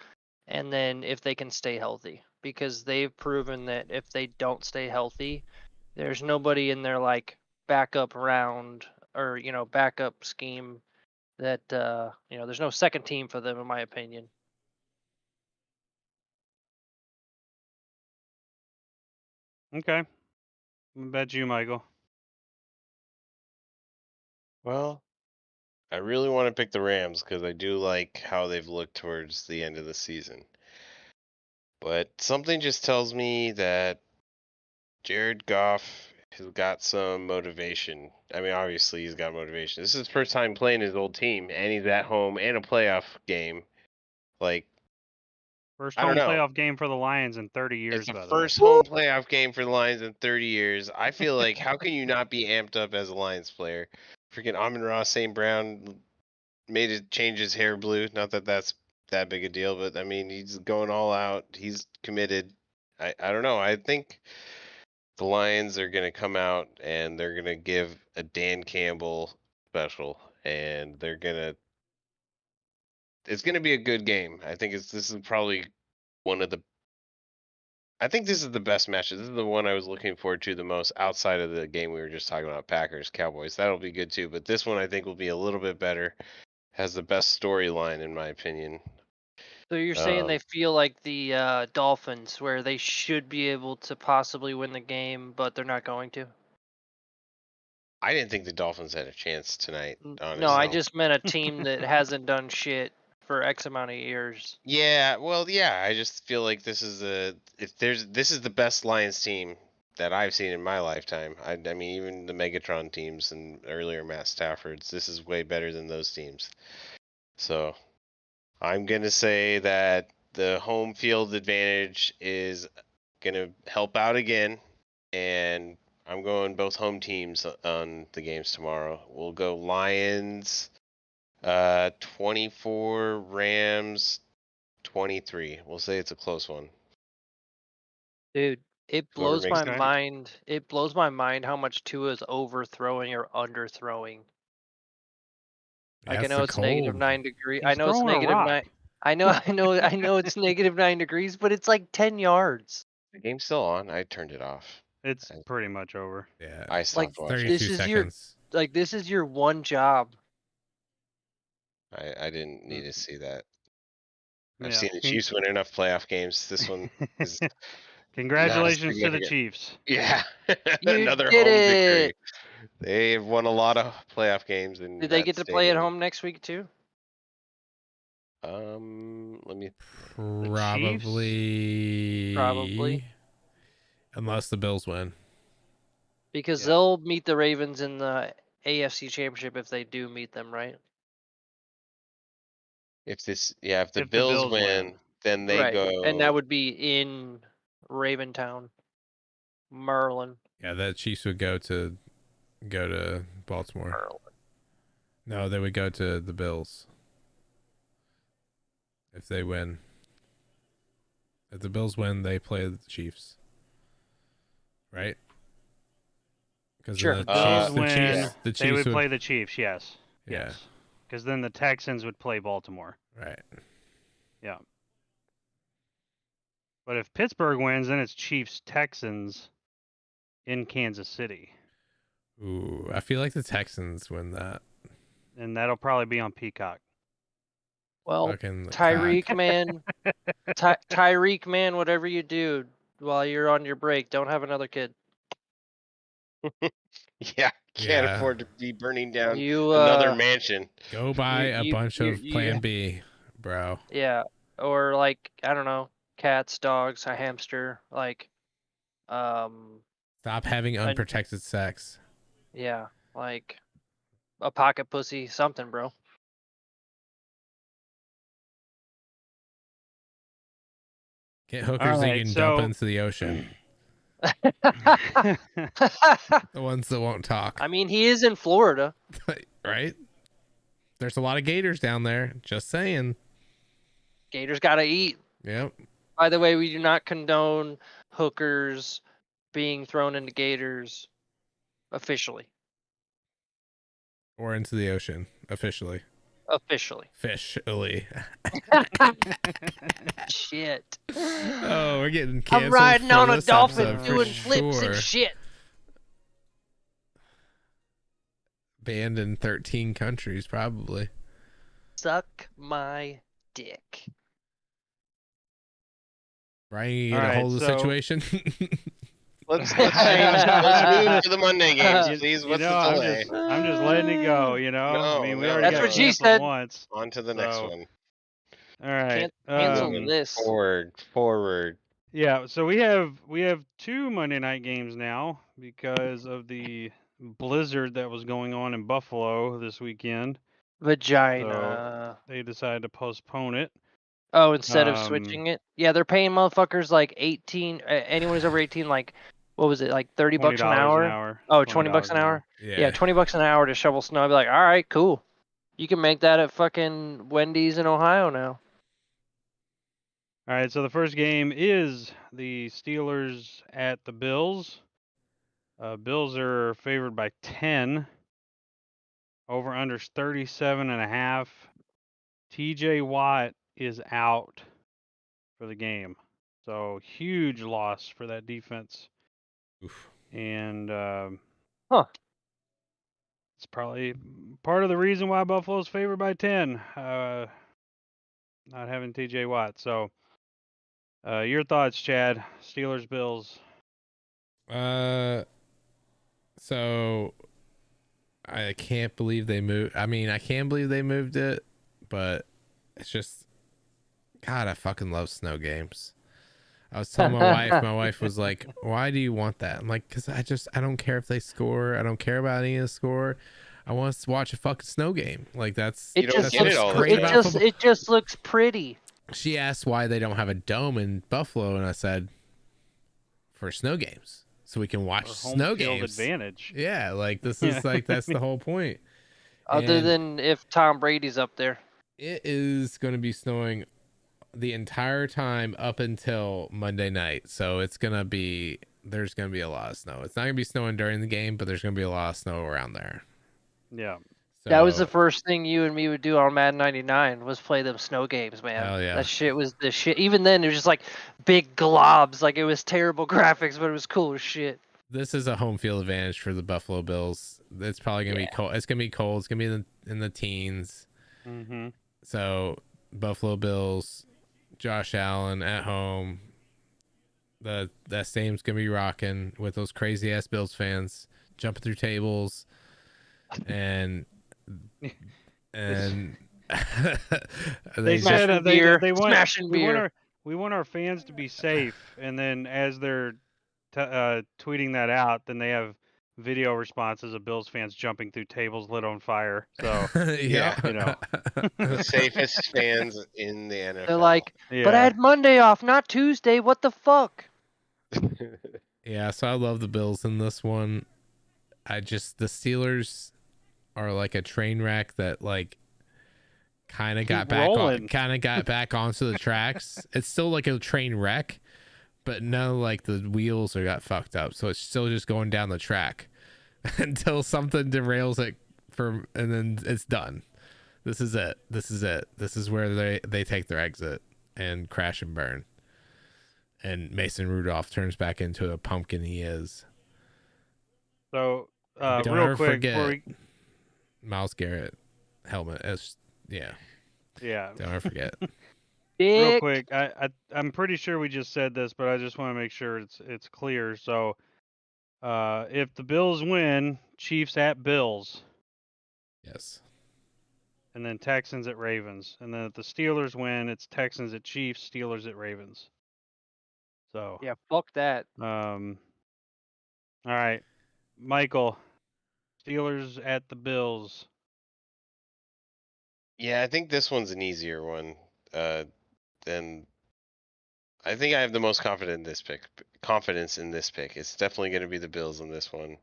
Speaker 4: and then if they can stay healthy, because they've proven that if they don't stay healthy, there's nobody in their like backup round or backup scheme that there's no second team for them, in my opinion.
Speaker 1: Okay. What about you, Michael?
Speaker 2: Well, I really want to pick the Rams because I do like how they've looked towards the end of the season. But something just tells me that Jared Goff has got some motivation. I mean, obviously he's got motivation. This is his first time playing his old team, and he's at home and a playoff game. Like,
Speaker 1: First
Speaker 2: I
Speaker 1: home
Speaker 2: don't know.
Speaker 1: playoff game for the Lions in 30 years,
Speaker 2: It's
Speaker 1: by
Speaker 2: the
Speaker 1: the way.
Speaker 2: first home playoff game for the Lions in 30 years. I feel like, how can you not be amped up as a Lions player? Freaking Amon-Ra St. Brown made it change his hair blue. Not that that's that big a deal, but I mean, he's going all out. He's committed. I don't know. I think the Lions are going to come out and they're going to give a Dan Campbell special, and it's going to be a good game. I think this is probably one of the I think this is the best match. This is the one I was looking forward to the most outside of the game we were just talking about, Packers, Cowboys. That'll be good too. But this one I think will be a little bit better. Has the best storyline in my opinion.
Speaker 4: So you're saying they feel like the Dolphins, where they should be able to possibly win the game, but they're not going to?
Speaker 2: I didn't think the Dolphins had a chance tonight, honestly.
Speaker 4: No, I just meant a team that hasn't done shit for X amount of years.
Speaker 2: Yeah, well, yeah. I just feel like this is this is the best Lions team that I've seen in my lifetime. I mean, even the Megatron teams and earlier Matt Stafford's. This is way better than those teams. So, I'm gonna say that the home field advantage is gonna help out again, and I'm going both home teams on the games tomorrow. We'll go Lions, 24, Rams, 23. We'll say it's a close one.
Speaker 4: Dude, it
Speaker 2: Whoever
Speaker 4: blows
Speaker 2: makes
Speaker 4: my
Speaker 2: the pick.
Speaker 4: mind. It blows my mind how much Tua is overthrowing or underthrowing. Like I
Speaker 3: That's
Speaker 4: know
Speaker 3: the
Speaker 4: it's
Speaker 3: cold.
Speaker 4: -9 degrees. I
Speaker 1: He's
Speaker 4: know it's
Speaker 1: throwing a
Speaker 4: negative
Speaker 1: rock.
Speaker 4: 9. I know it's -9 degrees, but it's like 10 yards.
Speaker 2: The game's still on. I turned it off.
Speaker 1: It's pretty much over.
Speaker 3: Yeah.
Speaker 2: I stopped watching.
Speaker 3: 32
Speaker 4: This is
Speaker 3: seconds.
Speaker 4: this is your one job.
Speaker 2: I didn't need to see that. I've
Speaker 1: Yeah.
Speaker 2: seen the Chiefs win enough playoff games. This one is
Speaker 1: Congratulations to the
Speaker 2: significant.
Speaker 1: Chiefs.
Speaker 2: yeah,
Speaker 4: You
Speaker 2: another
Speaker 4: did
Speaker 2: home
Speaker 4: it.
Speaker 2: victory. They've won a lot of playoff games. In
Speaker 4: Did they
Speaker 2: that
Speaker 4: get to play at
Speaker 2: stadium.
Speaker 4: home next week too?
Speaker 2: Let me.
Speaker 3: Probably. Unless the Bills win.
Speaker 4: Because
Speaker 1: Yeah.
Speaker 4: they'll meet the Ravens in the AFC Championship if they do meet them, right?
Speaker 2: If the
Speaker 1: If the
Speaker 2: Bills
Speaker 1: Bills
Speaker 2: win,
Speaker 1: win.
Speaker 2: then they
Speaker 4: Right.
Speaker 2: go.
Speaker 4: And that would be in Raventown, Maryland.
Speaker 3: Yeah, the Chiefs would go to Baltimore.
Speaker 4: Maryland.
Speaker 3: No, they would go to the Bills. If they win. If the Bills win, they play the Chiefs. Right? Because
Speaker 4: Sure.
Speaker 3: the
Speaker 1: Bills
Speaker 3: Chiefs,
Speaker 1: win,
Speaker 3: the
Speaker 1: they
Speaker 3: Chiefs
Speaker 1: would play the Chiefs, yes.
Speaker 3: Yeah.
Speaker 1: Yes. Because then the Texans would play Baltimore.
Speaker 3: Right.
Speaker 1: Yeah. But if Pittsburgh wins, then it's Chiefs Texans in Kansas City.
Speaker 3: Ooh, I feel like the Texans win that.
Speaker 1: And that'll probably be on Peacock.
Speaker 4: Well,
Speaker 3: Fucking
Speaker 4: Tyreek, man. Tyreek, man, whatever you do while you're on your break, don't have another kid.
Speaker 2: Yeah, can't
Speaker 3: Yeah.
Speaker 2: afford to be burning down
Speaker 4: You
Speaker 2: another mansion.
Speaker 3: Go buy a bunch of
Speaker 4: you-
Speaker 3: Plan B, bro.
Speaker 4: Yeah, or like I don't know, cats, dogs, a hamster, like,
Speaker 3: Stop having unprotected sex.
Speaker 4: yeah, like a pocket pussy, something, bro.
Speaker 3: Get hookers that
Speaker 1: Alright,
Speaker 3: you can
Speaker 1: so-
Speaker 3: dump into the ocean. The ones that won't talk.
Speaker 4: I mean, he is in Florida.
Speaker 3: Right? There's a lot of gators down there. Just saying.
Speaker 4: Gators gotta eat.
Speaker 3: Yep.
Speaker 4: By the way, we do not condone hookers being thrown into gators officially.
Speaker 3: Or into the ocean. Officially.
Speaker 4: Officially.
Speaker 3: Fishily.
Speaker 4: Shit.
Speaker 3: Oh, we're getting canceled.
Speaker 4: I'm riding
Speaker 3: for
Speaker 4: on a
Speaker 3: this
Speaker 4: dolphin
Speaker 3: episode for
Speaker 4: doing flips
Speaker 3: sure.
Speaker 4: and shit.
Speaker 3: Banned in 13 countries, probably.
Speaker 4: Suck my dick.
Speaker 3: Brian, you get
Speaker 1: All
Speaker 3: a
Speaker 1: right,
Speaker 3: hold of the
Speaker 1: so-
Speaker 3: situation?
Speaker 2: Let's move to the Monday games, please. What's the delay?
Speaker 1: I'm just letting it go, you know?
Speaker 2: No,
Speaker 1: I mean, we
Speaker 2: no,
Speaker 1: already
Speaker 4: That's
Speaker 1: got
Speaker 4: what she
Speaker 1: canceled
Speaker 4: said.
Speaker 1: once.
Speaker 2: On to the next
Speaker 1: So,
Speaker 2: one.
Speaker 1: All right.
Speaker 4: Cancel
Speaker 2: Um,
Speaker 4: this.
Speaker 2: Forward.
Speaker 1: Yeah, so we have two Monday night games now because of the blizzard that was going on in Buffalo this weekend.
Speaker 4: Vagina.
Speaker 1: They decided to postpone it.
Speaker 4: Oh, instead of
Speaker 1: um,
Speaker 4: switching it? Yeah, they're paying motherfuckers like 18. Anyone who's over 18, like, what was it, like 30 bucks an
Speaker 1: $20
Speaker 4: hour? Oh, 20 bucks an hour? Yeah, 20 bucks an hour to shovel snow. I'd be like, all right, cool. You can make that at fucking Wendy's in Ohio now.
Speaker 1: All right, so the first game is the Steelers at the Bills. Bills are favored by 10. Over under 37.5. TJ Watt is out for the game. So huge loss for that defense.
Speaker 3: Oof.
Speaker 1: And
Speaker 4: Huh.
Speaker 1: it's probably part of the reason why Buffalo's favored by 10. Not having TJ Watt. So your thoughts, Chad? Steelers, Bills.
Speaker 3: So I can't believe they moved. I mean, I can believe they moved it, but it's just, God, I fucking love snow games. I was telling my wife was like, why do you want that? I'm like, because I don't care if they score. I don't care about any of the score. I want to watch a fucking snow game. Like that's
Speaker 2: You don't get it all the
Speaker 3: great
Speaker 2: time.
Speaker 3: about football.
Speaker 4: It just looks pretty.
Speaker 3: She asked why they don't have a dome in Buffalo, and I said, for snow games, so we can watch
Speaker 1: Or home
Speaker 3: snow
Speaker 1: field
Speaker 3: games.
Speaker 1: advantage.
Speaker 3: Yeah, like this is like that's the whole point.
Speaker 4: Other
Speaker 3: And
Speaker 4: than if Tom Brady's up there.
Speaker 3: it is going to be snowing the entire time up until Monday night. So there's going to be a lot of snow. It's not going to be snowing during the game, but there's going to be a lot of snow around there.
Speaker 1: Yeah.
Speaker 3: So,
Speaker 4: That was the first thing you and me would do on Madden 99 was play them snow games, man.
Speaker 3: Hell yeah.
Speaker 4: That shit was the shit. Even then, it was just like big globs. Like it was terrible graphics, but it was cool as shit.
Speaker 3: this is a home field advantage for the Buffalo Bills. It's probably going to be cold. It's going to be cold. It's going to be in the teens.
Speaker 1: Mm-hmm.
Speaker 3: So Buffalo Bills, Josh Allen at home. That stadium's gonna be rocking with those crazy ass Bills fans jumping through tables, and
Speaker 1: They
Speaker 3: they
Speaker 1: said they want
Speaker 4: smashing beer.
Speaker 1: we want our fans to be safe, and then as they're tweeting that out, then they have video responses of Bills fans jumping through tables lit on fire. So
Speaker 3: yeah,
Speaker 1: you know.
Speaker 2: The safest fans in the NFL.
Speaker 4: They're like,
Speaker 1: Yeah.
Speaker 4: but I had Monday off, not Tuesday. What the fuck?
Speaker 3: yeah. So I love the Bills in this one. The Steelers are like a train wreck that like kind of got back onto the tracks. It's still like a train wreck, but no, like the wheels got fucked up, so it's still just going down the track until something derails it and then it's done. This is it. This is where they take their exit and crash and burn. And Mason Rudolph turns back into a pumpkin he is.
Speaker 1: So
Speaker 3: Don't
Speaker 1: real
Speaker 3: ever
Speaker 1: quick
Speaker 3: forget
Speaker 1: before we
Speaker 3: Myles Garrett helmet. Yeah.
Speaker 1: yeah.
Speaker 3: Don't ever forget.
Speaker 1: Real
Speaker 4: Dick.
Speaker 1: quick, I'm pretty sure we just said this, but I just want to make sure it's clear. So, if the Bills win, Chiefs at Bills,
Speaker 3: Yes.
Speaker 1: and then Texans at Ravens, and then if the Steelers win, it's Texans at Chiefs, Steelers at Ravens. So,
Speaker 4: Yeah, fuck that.
Speaker 1: all right, Michael, Steelers at the Bills.
Speaker 2: Yeah, I think this one's an easier one. Than I think I have the most confidence in this pick. It's definitely going to be the Bills in this one.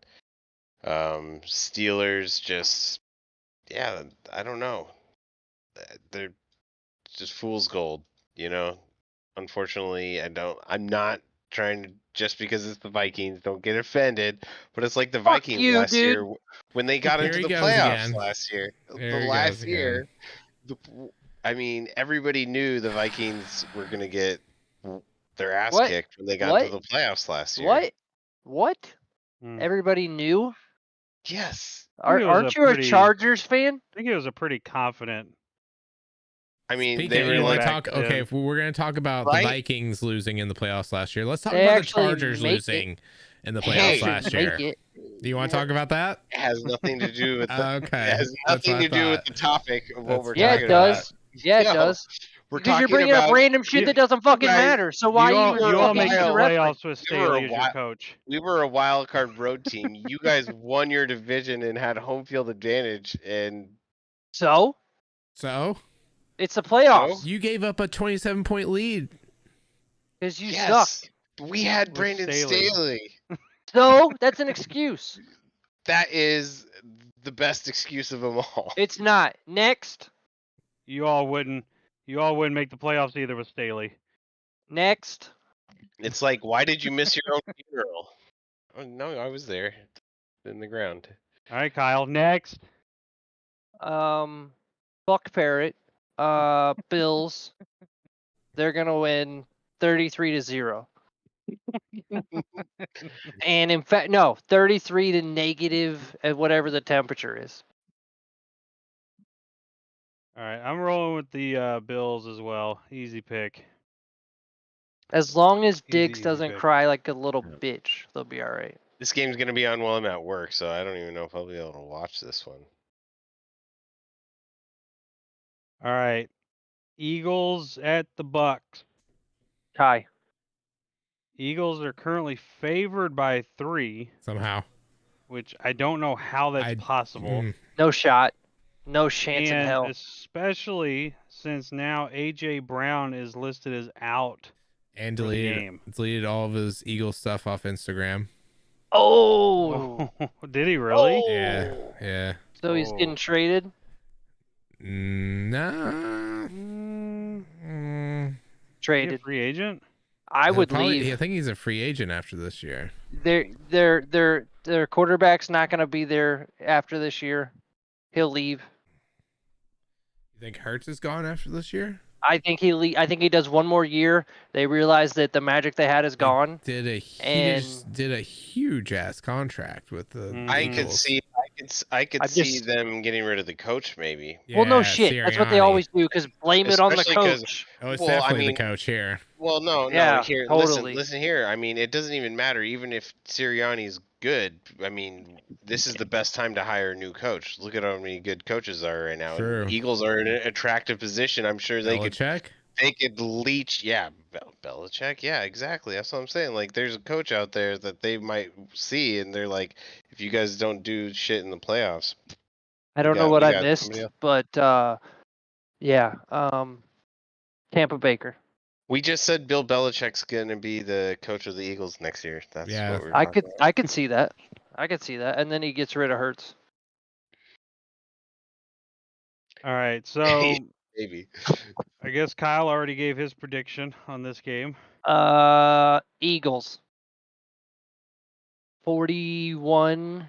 Speaker 2: Steelers just, yeah, I don't know. They're just fool's gold, you know. Unfortunately, I'm not trying to, just because it's the Vikings, don't get offended, but it's like the
Speaker 4: Fuck
Speaker 2: Vikings
Speaker 4: you,
Speaker 2: last
Speaker 4: dude.
Speaker 2: year when they got
Speaker 3: Here
Speaker 2: into
Speaker 3: he
Speaker 2: the
Speaker 3: goes
Speaker 2: playoffs
Speaker 3: again.
Speaker 2: last year.
Speaker 3: Here he
Speaker 2: Last
Speaker 3: goes again.
Speaker 2: year, I mean, everybody knew the Vikings were going to get their ass
Speaker 4: What?
Speaker 2: kicked when they got into the playoffs last year.
Speaker 4: What?
Speaker 1: Hmm.
Speaker 4: Everybody knew?
Speaker 2: Yes.
Speaker 1: think it was
Speaker 4: Aren't you a Chargers fan?
Speaker 1: I think it was a pretty confident.
Speaker 2: I mean,
Speaker 3: Speaking
Speaker 2: they
Speaker 3: of,
Speaker 2: were
Speaker 3: you want
Speaker 2: like,
Speaker 3: to talk? Okay, if we're going to talk about
Speaker 2: Right?
Speaker 3: the Vikings losing in the playoffs last year, let's talk
Speaker 4: They
Speaker 3: about the
Speaker 4: actually
Speaker 3: Chargers
Speaker 4: make
Speaker 3: losing in the
Speaker 2: Hey.
Speaker 3: playoffs last year.
Speaker 4: Make it.
Speaker 3: Do you want to talk about that?
Speaker 2: it has nothing to do with the,
Speaker 3: Okay,
Speaker 2: it has
Speaker 3: that's
Speaker 2: nothing
Speaker 3: what I
Speaker 2: to do with
Speaker 3: thought.
Speaker 2: the topic of what
Speaker 3: That's
Speaker 2: we're
Speaker 3: what
Speaker 4: Yeah,
Speaker 3: I
Speaker 2: talking
Speaker 4: it
Speaker 2: about.
Speaker 4: does. Yeah, it
Speaker 2: No,
Speaker 4: does.
Speaker 2: We're
Speaker 4: Because you're
Speaker 2: talking
Speaker 4: bringing
Speaker 2: about
Speaker 4: up random shit
Speaker 2: you-
Speaker 4: that doesn't fucking
Speaker 2: guys-
Speaker 4: matter. So why
Speaker 1: you
Speaker 4: even
Speaker 1: all
Speaker 2: fucking
Speaker 1: make the
Speaker 4: use the reference?
Speaker 1: playoffs with
Speaker 2: We were
Speaker 1: Staley
Speaker 2: a
Speaker 1: as your coach.
Speaker 2: we were a wild card road team. You guys won your division and had home field advantage, and
Speaker 4: So
Speaker 3: So
Speaker 4: it's the playoffs.
Speaker 3: you gave up a 27-point lead.
Speaker 4: Because you
Speaker 2: yes,
Speaker 4: suck.
Speaker 2: we had
Speaker 1: With
Speaker 2: Brandon
Speaker 1: Staley.
Speaker 2: Staley.
Speaker 4: So that's an excuse.
Speaker 2: That is the best excuse of them all.
Speaker 4: It's not. Next.
Speaker 1: You all wouldn't make the playoffs either with Staley.
Speaker 4: Next.
Speaker 2: It's like, why did you miss your own funeral? Oh, no, I was there in the ground.
Speaker 1: All right, Kyle. Next.
Speaker 4: Fuck Parrot. Bills. They're gonna win 33-0. And in fact, no, 33 to negative at whatever the temperature is.
Speaker 1: All right, I'm rolling with the Bills as well. Easy pick.
Speaker 4: As long as
Speaker 1: Easy,
Speaker 4: Diggs
Speaker 1: easy
Speaker 4: doesn't
Speaker 1: pick.
Speaker 4: cry like a little bitch, they'll be all right.
Speaker 2: This game's gonna be on while I'm at work, so I don't even know if I'll be able to watch this one.
Speaker 1: All right, Eagles at the Bucks.
Speaker 4: Tie.
Speaker 1: Eagles are currently favored by 3,
Speaker 3: Somehow.
Speaker 1: which I don't know how that's possible.
Speaker 4: No shot. No chance in
Speaker 1: And
Speaker 4: hell.
Speaker 1: especially since now AJ Brown is listed as out
Speaker 3: And
Speaker 1: for the
Speaker 3: deleted
Speaker 1: game.
Speaker 3: all of his Eagle stuff off Instagram.
Speaker 4: Oh.
Speaker 1: Did he really?
Speaker 3: Yeah.
Speaker 4: Oh.
Speaker 3: Yeah.
Speaker 4: So he's getting traded?
Speaker 3: Nah.
Speaker 1: Is he a
Speaker 4: Traded.
Speaker 1: free agent?
Speaker 4: I would
Speaker 3: probably,
Speaker 4: leave.
Speaker 3: I think he's a free agent after this year.
Speaker 4: Their quarterback's not going to be there after this year. He'll leave.
Speaker 3: You think Hurts is gone after this year?
Speaker 4: I think he does one more year. They realize that the magic they had is gone.
Speaker 3: Did a huge ass contract with the
Speaker 2: I could
Speaker 3: Eagles.
Speaker 2: see them getting rid of the coach, maybe.
Speaker 4: Well, no
Speaker 3: Yeah,
Speaker 4: shit. That's what they
Speaker 3: Sirianni.
Speaker 4: always do. Because blame it on the
Speaker 2: Especially 'cause-
Speaker 4: coach.
Speaker 3: Oh, it's
Speaker 2: Well, I
Speaker 3: definitely
Speaker 2: mean-
Speaker 3: the coach here.
Speaker 2: Well, no,
Speaker 4: Yeah,
Speaker 2: here,
Speaker 4: totally.
Speaker 2: listen here. I mean, it doesn't even matter. Even if Sirianni's good, I mean, this is the best time to hire a new coach. Look at how many good coaches are right now.
Speaker 3: True.
Speaker 2: Eagles are in an attractive position. I'm sure they
Speaker 3: Belichick?
Speaker 2: could leech. Yeah, Belichick. Yeah, exactly. That's what I'm saying. Like, there's a coach out there that they might see, and they're like, if you guys don't do shit in the playoffs,
Speaker 4: I don't know
Speaker 2: got-
Speaker 4: what
Speaker 2: we
Speaker 4: I
Speaker 2: got
Speaker 4: missed,
Speaker 2: somebody else.
Speaker 4: but yeah. Tampa Baker.
Speaker 2: we just said Bill Belichick's gonna be the coach of the Eagles next year. That's
Speaker 3: Yeah.
Speaker 2: what we're
Speaker 4: I
Speaker 2: talking
Speaker 4: could
Speaker 2: about.
Speaker 4: I could see that. I could see that. And then he gets rid of Hurts.
Speaker 1: All right, so
Speaker 2: Maybe.
Speaker 1: I guess Kyle already gave his prediction on this game.
Speaker 4: Eagles. 41-12.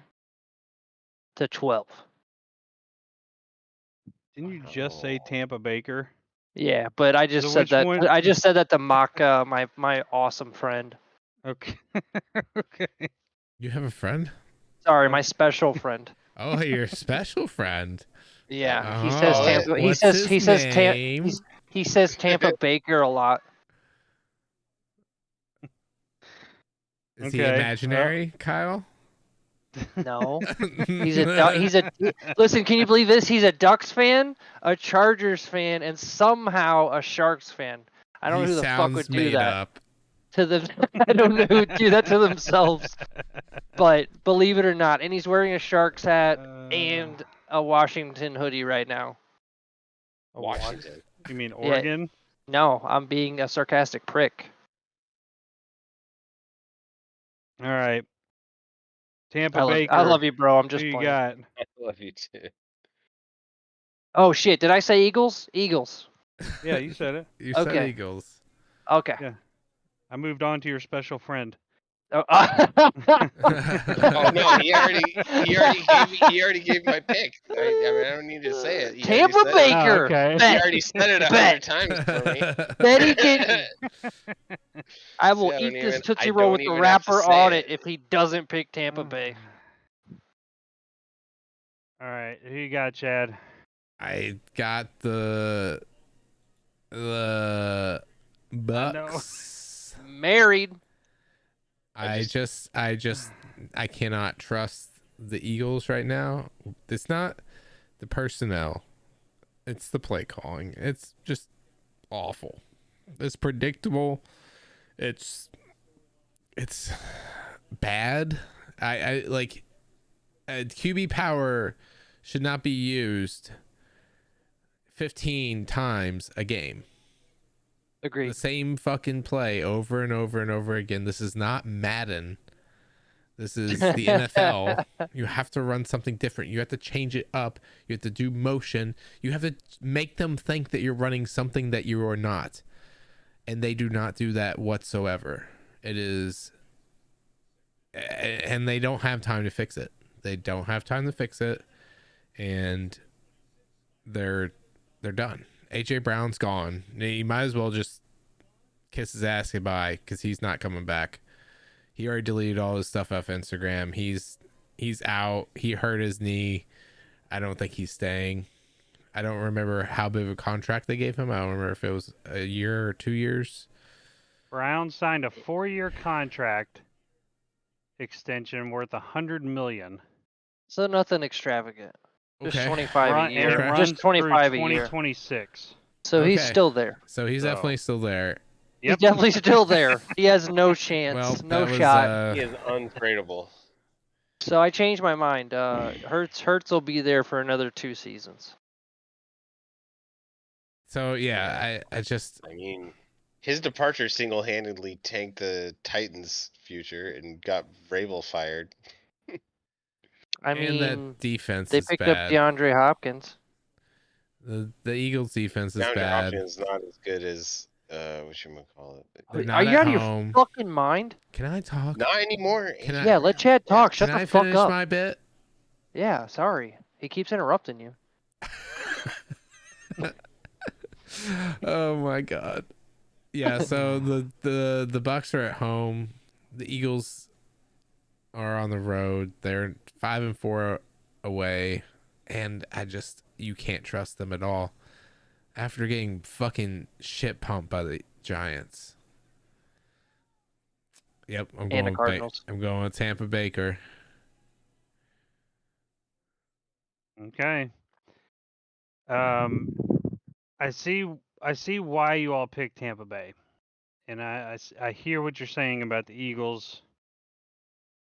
Speaker 1: Didn't you just say
Speaker 2: Oh.
Speaker 1: Tampa Baker?
Speaker 4: Yeah, but I just
Speaker 1: So
Speaker 4: said
Speaker 1: which
Speaker 4: that.
Speaker 1: one-
Speaker 4: I just said that to mock my awesome friend.
Speaker 1: Okay. Okay.
Speaker 3: You have a friend?
Speaker 4: Sorry, my special friend.
Speaker 3: Oh, your special friend.
Speaker 4: Yeah, he
Speaker 3: Oh,
Speaker 4: says Tampa. He
Speaker 3: what's
Speaker 4: says
Speaker 3: his
Speaker 4: he says
Speaker 3: name?
Speaker 4: he says Tampa Baker a lot.
Speaker 3: Is he
Speaker 1: Okay,
Speaker 3: imaginary, Kyle?
Speaker 4: No, listen. Can you believe this? He's a Ducks fan, a Chargers fan, and somehow a Sharks fan. I don't know
Speaker 3: He
Speaker 4: who the fuck
Speaker 3: sounds
Speaker 4: would do
Speaker 3: made
Speaker 4: that
Speaker 3: up.
Speaker 4: to them. I don't know who would do that to themselves. But believe it or not, and he's wearing a Sharks hat and a Washington hoodie right now.
Speaker 2: Washington.
Speaker 1: You mean Oregon?
Speaker 4: No, I'm being a sarcastic prick.
Speaker 1: All right. Tampa
Speaker 4: I
Speaker 1: Baker.
Speaker 4: love you, bro. I'm just
Speaker 1: Who you
Speaker 4: playing.
Speaker 1: got?
Speaker 2: I love you too.
Speaker 4: Oh shit! Did I say Eagles? Eagles.
Speaker 1: Yeah, you said it.
Speaker 3: You said
Speaker 4: Okay.
Speaker 3: Eagles.
Speaker 4: Okay.
Speaker 1: Yeah. I moved on to your special friend.
Speaker 4: Oh,
Speaker 2: Oh no, he already gave my pick. I mean, I don't need to say it. He already
Speaker 4: Tampa
Speaker 2: said it.
Speaker 4: Baker.
Speaker 1: Oh, okay.
Speaker 2: He
Speaker 4: Bet.
Speaker 2: already said it 100
Speaker 4: Bet.
Speaker 2: times for me.
Speaker 4: Betty can. I will
Speaker 2: See, I
Speaker 4: eat
Speaker 2: don't
Speaker 4: this
Speaker 2: even-
Speaker 4: Tootsie
Speaker 2: I
Speaker 4: Roll
Speaker 2: don't
Speaker 4: with the
Speaker 2: even have to
Speaker 4: wrapper
Speaker 2: say
Speaker 4: on
Speaker 2: it.
Speaker 4: it if he doesn't pick Tampa Bay.
Speaker 1: All right. Who you got, Chad?
Speaker 3: I got the Bucks.
Speaker 4: Married.
Speaker 3: I cannot trust the Eagles right now. It's not the personnel. It's the play calling. It's just awful. It's predictable. It's bad. I like QB power should not be used 15 times a game.
Speaker 4: Agreed.
Speaker 3: The same fucking play over and over and over again. This is not Madden. This is the NFL. You have to run something different. You have to change it up. You have to do motion. You have to make them think that you're running something that you are not. And they do not do that whatsoever. It is, and they don't have time to fix it. They don't have time to fix it, and they're done. AJ Brown's gone. You might as well just kiss his ass goodbye because he's not coming back. He already deleted all his stuff off Instagram. He's out. He hurt his knee. I don't think he's staying. I don't remember how big of a contract they gave him. I don't remember if it was a year or 2 years.
Speaker 1: Browns signed a 4-year contract extension worth $100 million.
Speaker 4: So nothing extravagant. Just
Speaker 3: Okay.
Speaker 4: 25
Speaker 1: Run-
Speaker 4: a
Speaker 1: and it
Speaker 4: year.
Speaker 1: runs
Speaker 4: Just 25
Speaker 1: through
Speaker 4: a year.
Speaker 1: 2026.
Speaker 4: So he's
Speaker 3: Okay.
Speaker 4: still there.
Speaker 3: So he's
Speaker 1: So-
Speaker 3: definitely still there.
Speaker 1: Yep.
Speaker 4: He's definitely still there. He has no chance,
Speaker 3: Well,
Speaker 4: no
Speaker 3: that was,
Speaker 4: shot.
Speaker 2: He is untradeable.
Speaker 4: So I changed my mind. Hurts will be there for another 2 seasons.
Speaker 3: So yeah, I just
Speaker 2: I mean, his departure single-handedly tanked the Titans' future and got Vrabel fired.
Speaker 4: I
Speaker 3: and
Speaker 4: mean,
Speaker 3: that defense
Speaker 4: they
Speaker 3: is
Speaker 4: picked up
Speaker 3: bad.
Speaker 4: DeAndre Hopkins.
Speaker 3: The Eagles defense is
Speaker 2: DeAndre
Speaker 3: bad.
Speaker 2: Hopkins not as good as whatchamacallit.
Speaker 3: They're
Speaker 4: Are
Speaker 3: not
Speaker 4: you
Speaker 3: at
Speaker 4: out of your
Speaker 3: home.
Speaker 4: fucking mind?
Speaker 3: Can I talk?
Speaker 2: Not anymore.
Speaker 3: Can I-
Speaker 4: Yeah, let Chad talk. Shut
Speaker 3: Can
Speaker 4: the
Speaker 3: I
Speaker 4: fuck
Speaker 3: finish
Speaker 4: up.
Speaker 3: my bit?
Speaker 4: Yeah, sorry. He keeps interrupting you.
Speaker 3: Oh my god. Yeah, so the Bucks are at home. The Eagles are on the road. They're 5-4 away, and you can't trust them at all. After getting fucking shit pumped by the Giants. Yep, I'm
Speaker 4: And
Speaker 3: going
Speaker 4: the
Speaker 3: with
Speaker 4: Cardinals.
Speaker 3: I'm going with Tampa Baker.
Speaker 1: Okay. I see why you all picked Tampa Bay, and I hear what you're saying about the Eagles,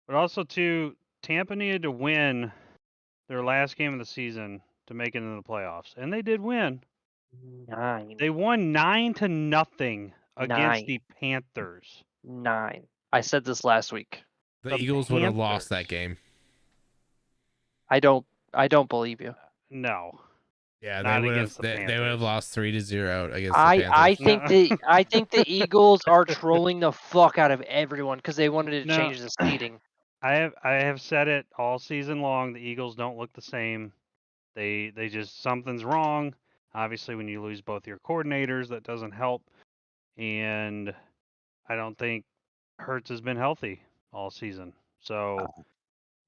Speaker 1: but also too, Tampa needed to win their last game of the season to make it into the playoffs, and they did win.
Speaker 4: 9.
Speaker 1: They won 9-0 against
Speaker 4: 9.
Speaker 1: the Panthers.
Speaker 4: 9. I said this last week.
Speaker 3: The
Speaker 1: The
Speaker 3: Eagles would have lost that
Speaker 1: Panthers.
Speaker 3: game.
Speaker 4: I don't believe you.
Speaker 1: No.
Speaker 3: Yeah,
Speaker 1: Not
Speaker 3: they would have.
Speaker 1: against the
Speaker 3: They would have
Speaker 1: Panthers.
Speaker 3: lost 3-0 against the
Speaker 4: I
Speaker 3: Panthers.
Speaker 4: think I think the Eagles are trolling the fuck out of everyone because they wanted to
Speaker 1: No.
Speaker 4: change the seating.
Speaker 1: I have said it all season long. The Eagles don't look the same. They just something's wrong. Obviously, when you lose both your coordinators, that doesn't help. And I don't think Hurts has been healthy all season. So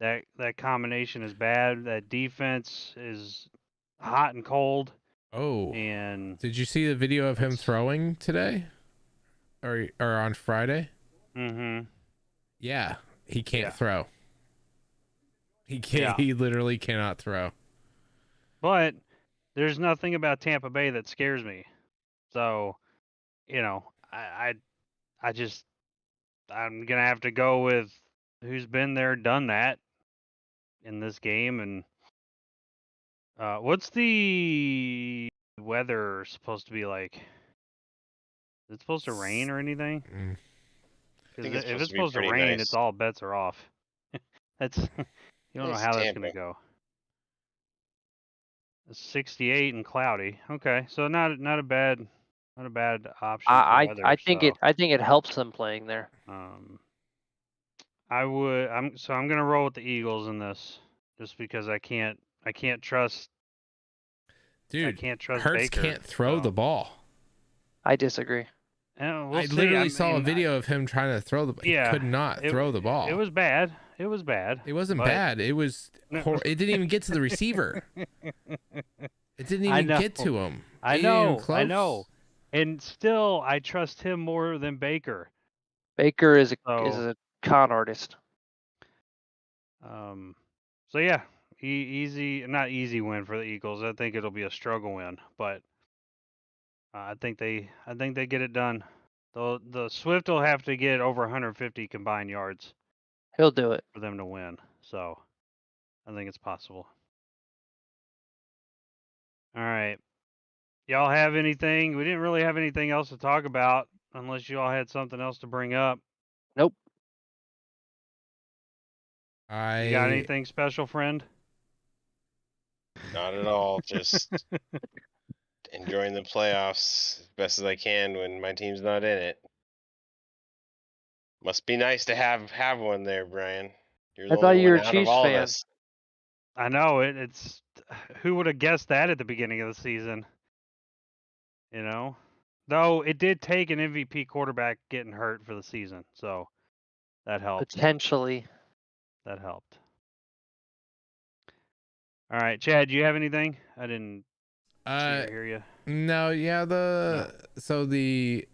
Speaker 1: that combination is bad. That defense is hot and cold.
Speaker 3: Oh,
Speaker 1: And
Speaker 3: did you see the video of him
Speaker 1: It's-
Speaker 3: throwing today, or on Friday?
Speaker 1: mm-hmm.
Speaker 3: Yeah, he can't
Speaker 1: Yeah.
Speaker 3: throw. He can't.
Speaker 1: Yeah.
Speaker 3: He literally cannot throw.
Speaker 1: But there's nothing about Tampa Bay that scares me. So, I just I'm gonna have to go with who's been there, done that in this game. And what's the weather supposed to be like? Is it supposed to rain or anything?
Speaker 3: Mm.
Speaker 1: Because
Speaker 2: think it's
Speaker 1: if
Speaker 2: supposed
Speaker 1: it's
Speaker 2: to be
Speaker 1: supposed to
Speaker 2: pretty
Speaker 1: rain,
Speaker 2: nice.
Speaker 1: it's all bets are off. That's you don't know
Speaker 2: It's
Speaker 1: how that's
Speaker 2: Tampa.
Speaker 1: gonna go. It's 68 and cloudy. Okay, so not a bad option for
Speaker 4: I
Speaker 1: weather.
Speaker 4: I think
Speaker 1: so.
Speaker 4: I think it helps them playing there.
Speaker 1: I'm gonna roll with the Eagles in this, just because I can't trust
Speaker 3: Dude,
Speaker 1: Hurts
Speaker 3: Hurts
Speaker 1: Baker,
Speaker 3: can't throw
Speaker 1: so.
Speaker 3: the ball.
Speaker 4: I disagree.
Speaker 1: And we'll
Speaker 3: I
Speaker 1: see.
Speaker 3: literally
Speaker 1: I
Speaker 3: saw a
Speaker 1: mean,
Speaker 3: video of him trying to throw the ball.
Speaker 1: Yeah,
Speaker 3: He could not throw the ball.
Speaker 1: It was bad. It was bad.
Speaker 3: It wasn't
Speaker 1: but-
Speaker 3: bad. It was.
Speaker 1: No.
Speaker 3: It didn't even get to the receiver. It didn't
Speaker 1: I
Speaker 3: even
Speaker 1: know.
Speaker 3: get to him.
Speaker 1: I
Speaker 3: It ain't even
Speaker 1: know. I
Speaker 3: close.
Speaker 1: know. And still, I trust him more than Baker.
Speaker 4: Baker is
Speaker 1: So-
Speaker 4: a con artist.
Speaker 1: So yeah, not easy win for the Eagles. I think it'll be a struggle win, but I think they get it done. The Swift will have to get over 150 combined yards
Speaker 4: He'll do it.
Speaker 1: for them to win. So I think it's possible. All right. Y'all have anything? We didn't really have anything else to talk about unless you all had something else to bring up.
Speaker 4: Nope.
Speaker 1: You got anything special, friend?
Speaker 2: Not at all. Just enjoying the playoffs as best as I can when my team's not in it. Must be nice to have one there, Brian. You're the
Speaker 4: I thought
Speaker 2: only
Speaker 4: you were
Speaker 2: one
Speaker 4: a
Speaker 2: out of
Speaker 4: Chiefs
Speaker 2: all of
Speaker 4: fan.
Speaker 2: us.
Speaker 1: I know it's who would have guessed that at the beginning of the season? Though it did take an MVP quarterback getting hurt for the season, so that helped.
Speaker 4: Potentially.
Speaker 1: That helped. All right, Chad, do you have anything? I didn't see or hear you.
Speaker 3: No, yeah, so the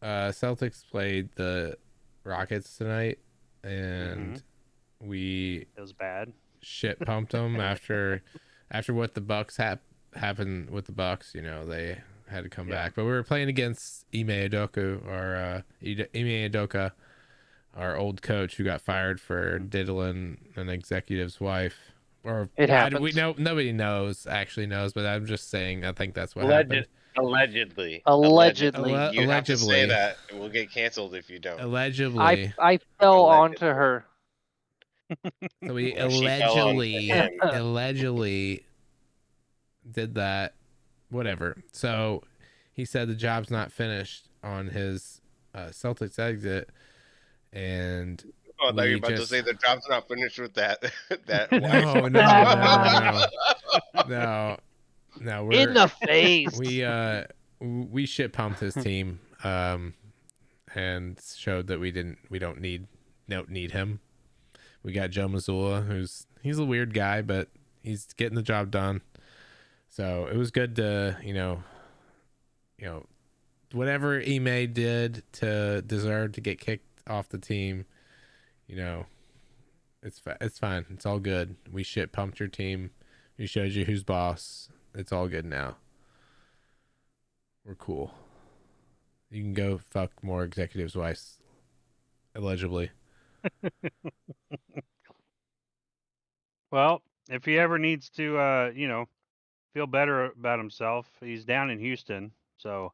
Speaker 3: Celtics played the Rockets tonight, and we
Speaker 1: It was bad.
Speaker 3: shit pumped them after what the Bucks happened with the Bucks. You know, they had to come back, but we were playing against Ime Udoka, our old coach who got fired for diddling an executive's wife. Or
Speaker 4: It happens.
Speaker 3: we know nobody actually knows, but I'm just saying I think that's what happened.
Speaker 2: Allegedly.
Speaker 4: Allegedly.
Speaker 2: You have to say
Speaker 3: Allegedly.
Speaker 2: that. We'll get canceled if you don't.
Speaker 3: Allegedly.
Speaker 4: I fell
Speaker 2: Allegedly.
Speaker 4: onto her.
Speaker 3: So he
Speaker 2: Or she fell onto him.
Speaker 3: allegedly did that. Whatever. So he said the job's not finished on his Celtics exit, and
Speaker 2: Oh, I thought you were
Speaker 3: we
Speaker 2: about to say the job's not finished with that. That
Speaker 3: no. We're
Speaker 4: In the face.
Speaker 3: we shit pumped his team, and showed that we don't need him. We got Joe Mazzulla, he's a weird guy, but he's getting the job done. So it was good to whatever Ime did to deserve to get kicked off the team. It's fine. It's all good. We shit pumped your team. We showed you who's boss. It's all good now. We're cool. You can go fuck more executives' wives, allegedly.
Speaker 1: Well, if he ever needs to, feel better about himself, he's down in Houston, so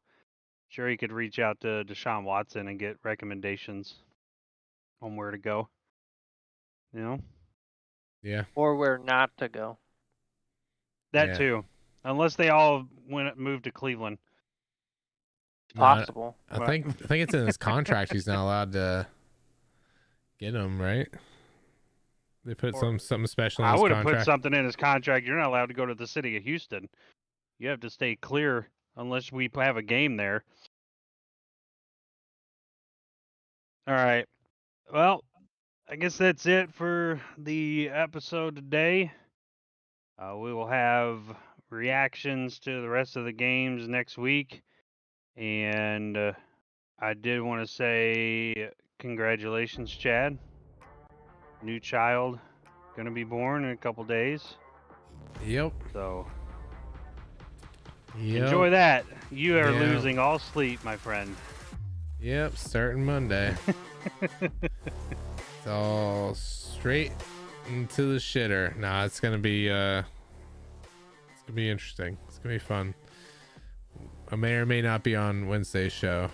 Speaker 1: sure he could reach out to Deshaun Watson and get recommendations on where to go.
Speaker 3: Yeah.
Speaker 4: Or where not to go.
Speaker 1: That
Speaker 3: Yeah.
Speaker 1: too, unless they all moved to Cleveland.
Speaker 4: It's possible.
Speaker 3: I think it's in his contract. He's not allowed to get him, right? They put something special in his
Speaker 1: I would have
Speaker 3: contract.
Speaker 1: put something in his contract. You're not allowed to go to the city of Houston. You have to stay clear unless we have a game there. All right. Well, I guess that's it for the episode today. We will have reactions to the rest of the games next week. And I did want to say congratulations, Chad. New child going to be born in a couple days.
Speaker 3: Yep.
Speaker 1: So enjoy that. You are
Speaker 3: Yeah.
Speaker 1: losing all sleep, my friend.
Speaker 3: Yep, starting Monday. It's all straight into the shitter. Nah, it's gonna be interesting. It's gonna be fun. I may or may not be on Wednesday's show.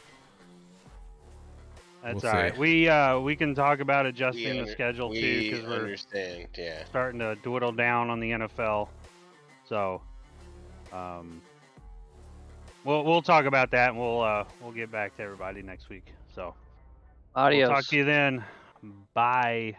Speaker 1: That's
Speaker 3: We'll
Speaker 1: all right.
Speaker 3: see.
Speaker 1: We can talk about adjusting the schedule too, because we're
Speaker 2: understand. Yeah.
Speaker 1: starting to dwindle down on the NFL. So, we'll talk about that, and we'll get back to everybody next week. So,
Speaker 4: Adios.
Speaker 1: we'll talk to you then. Bye.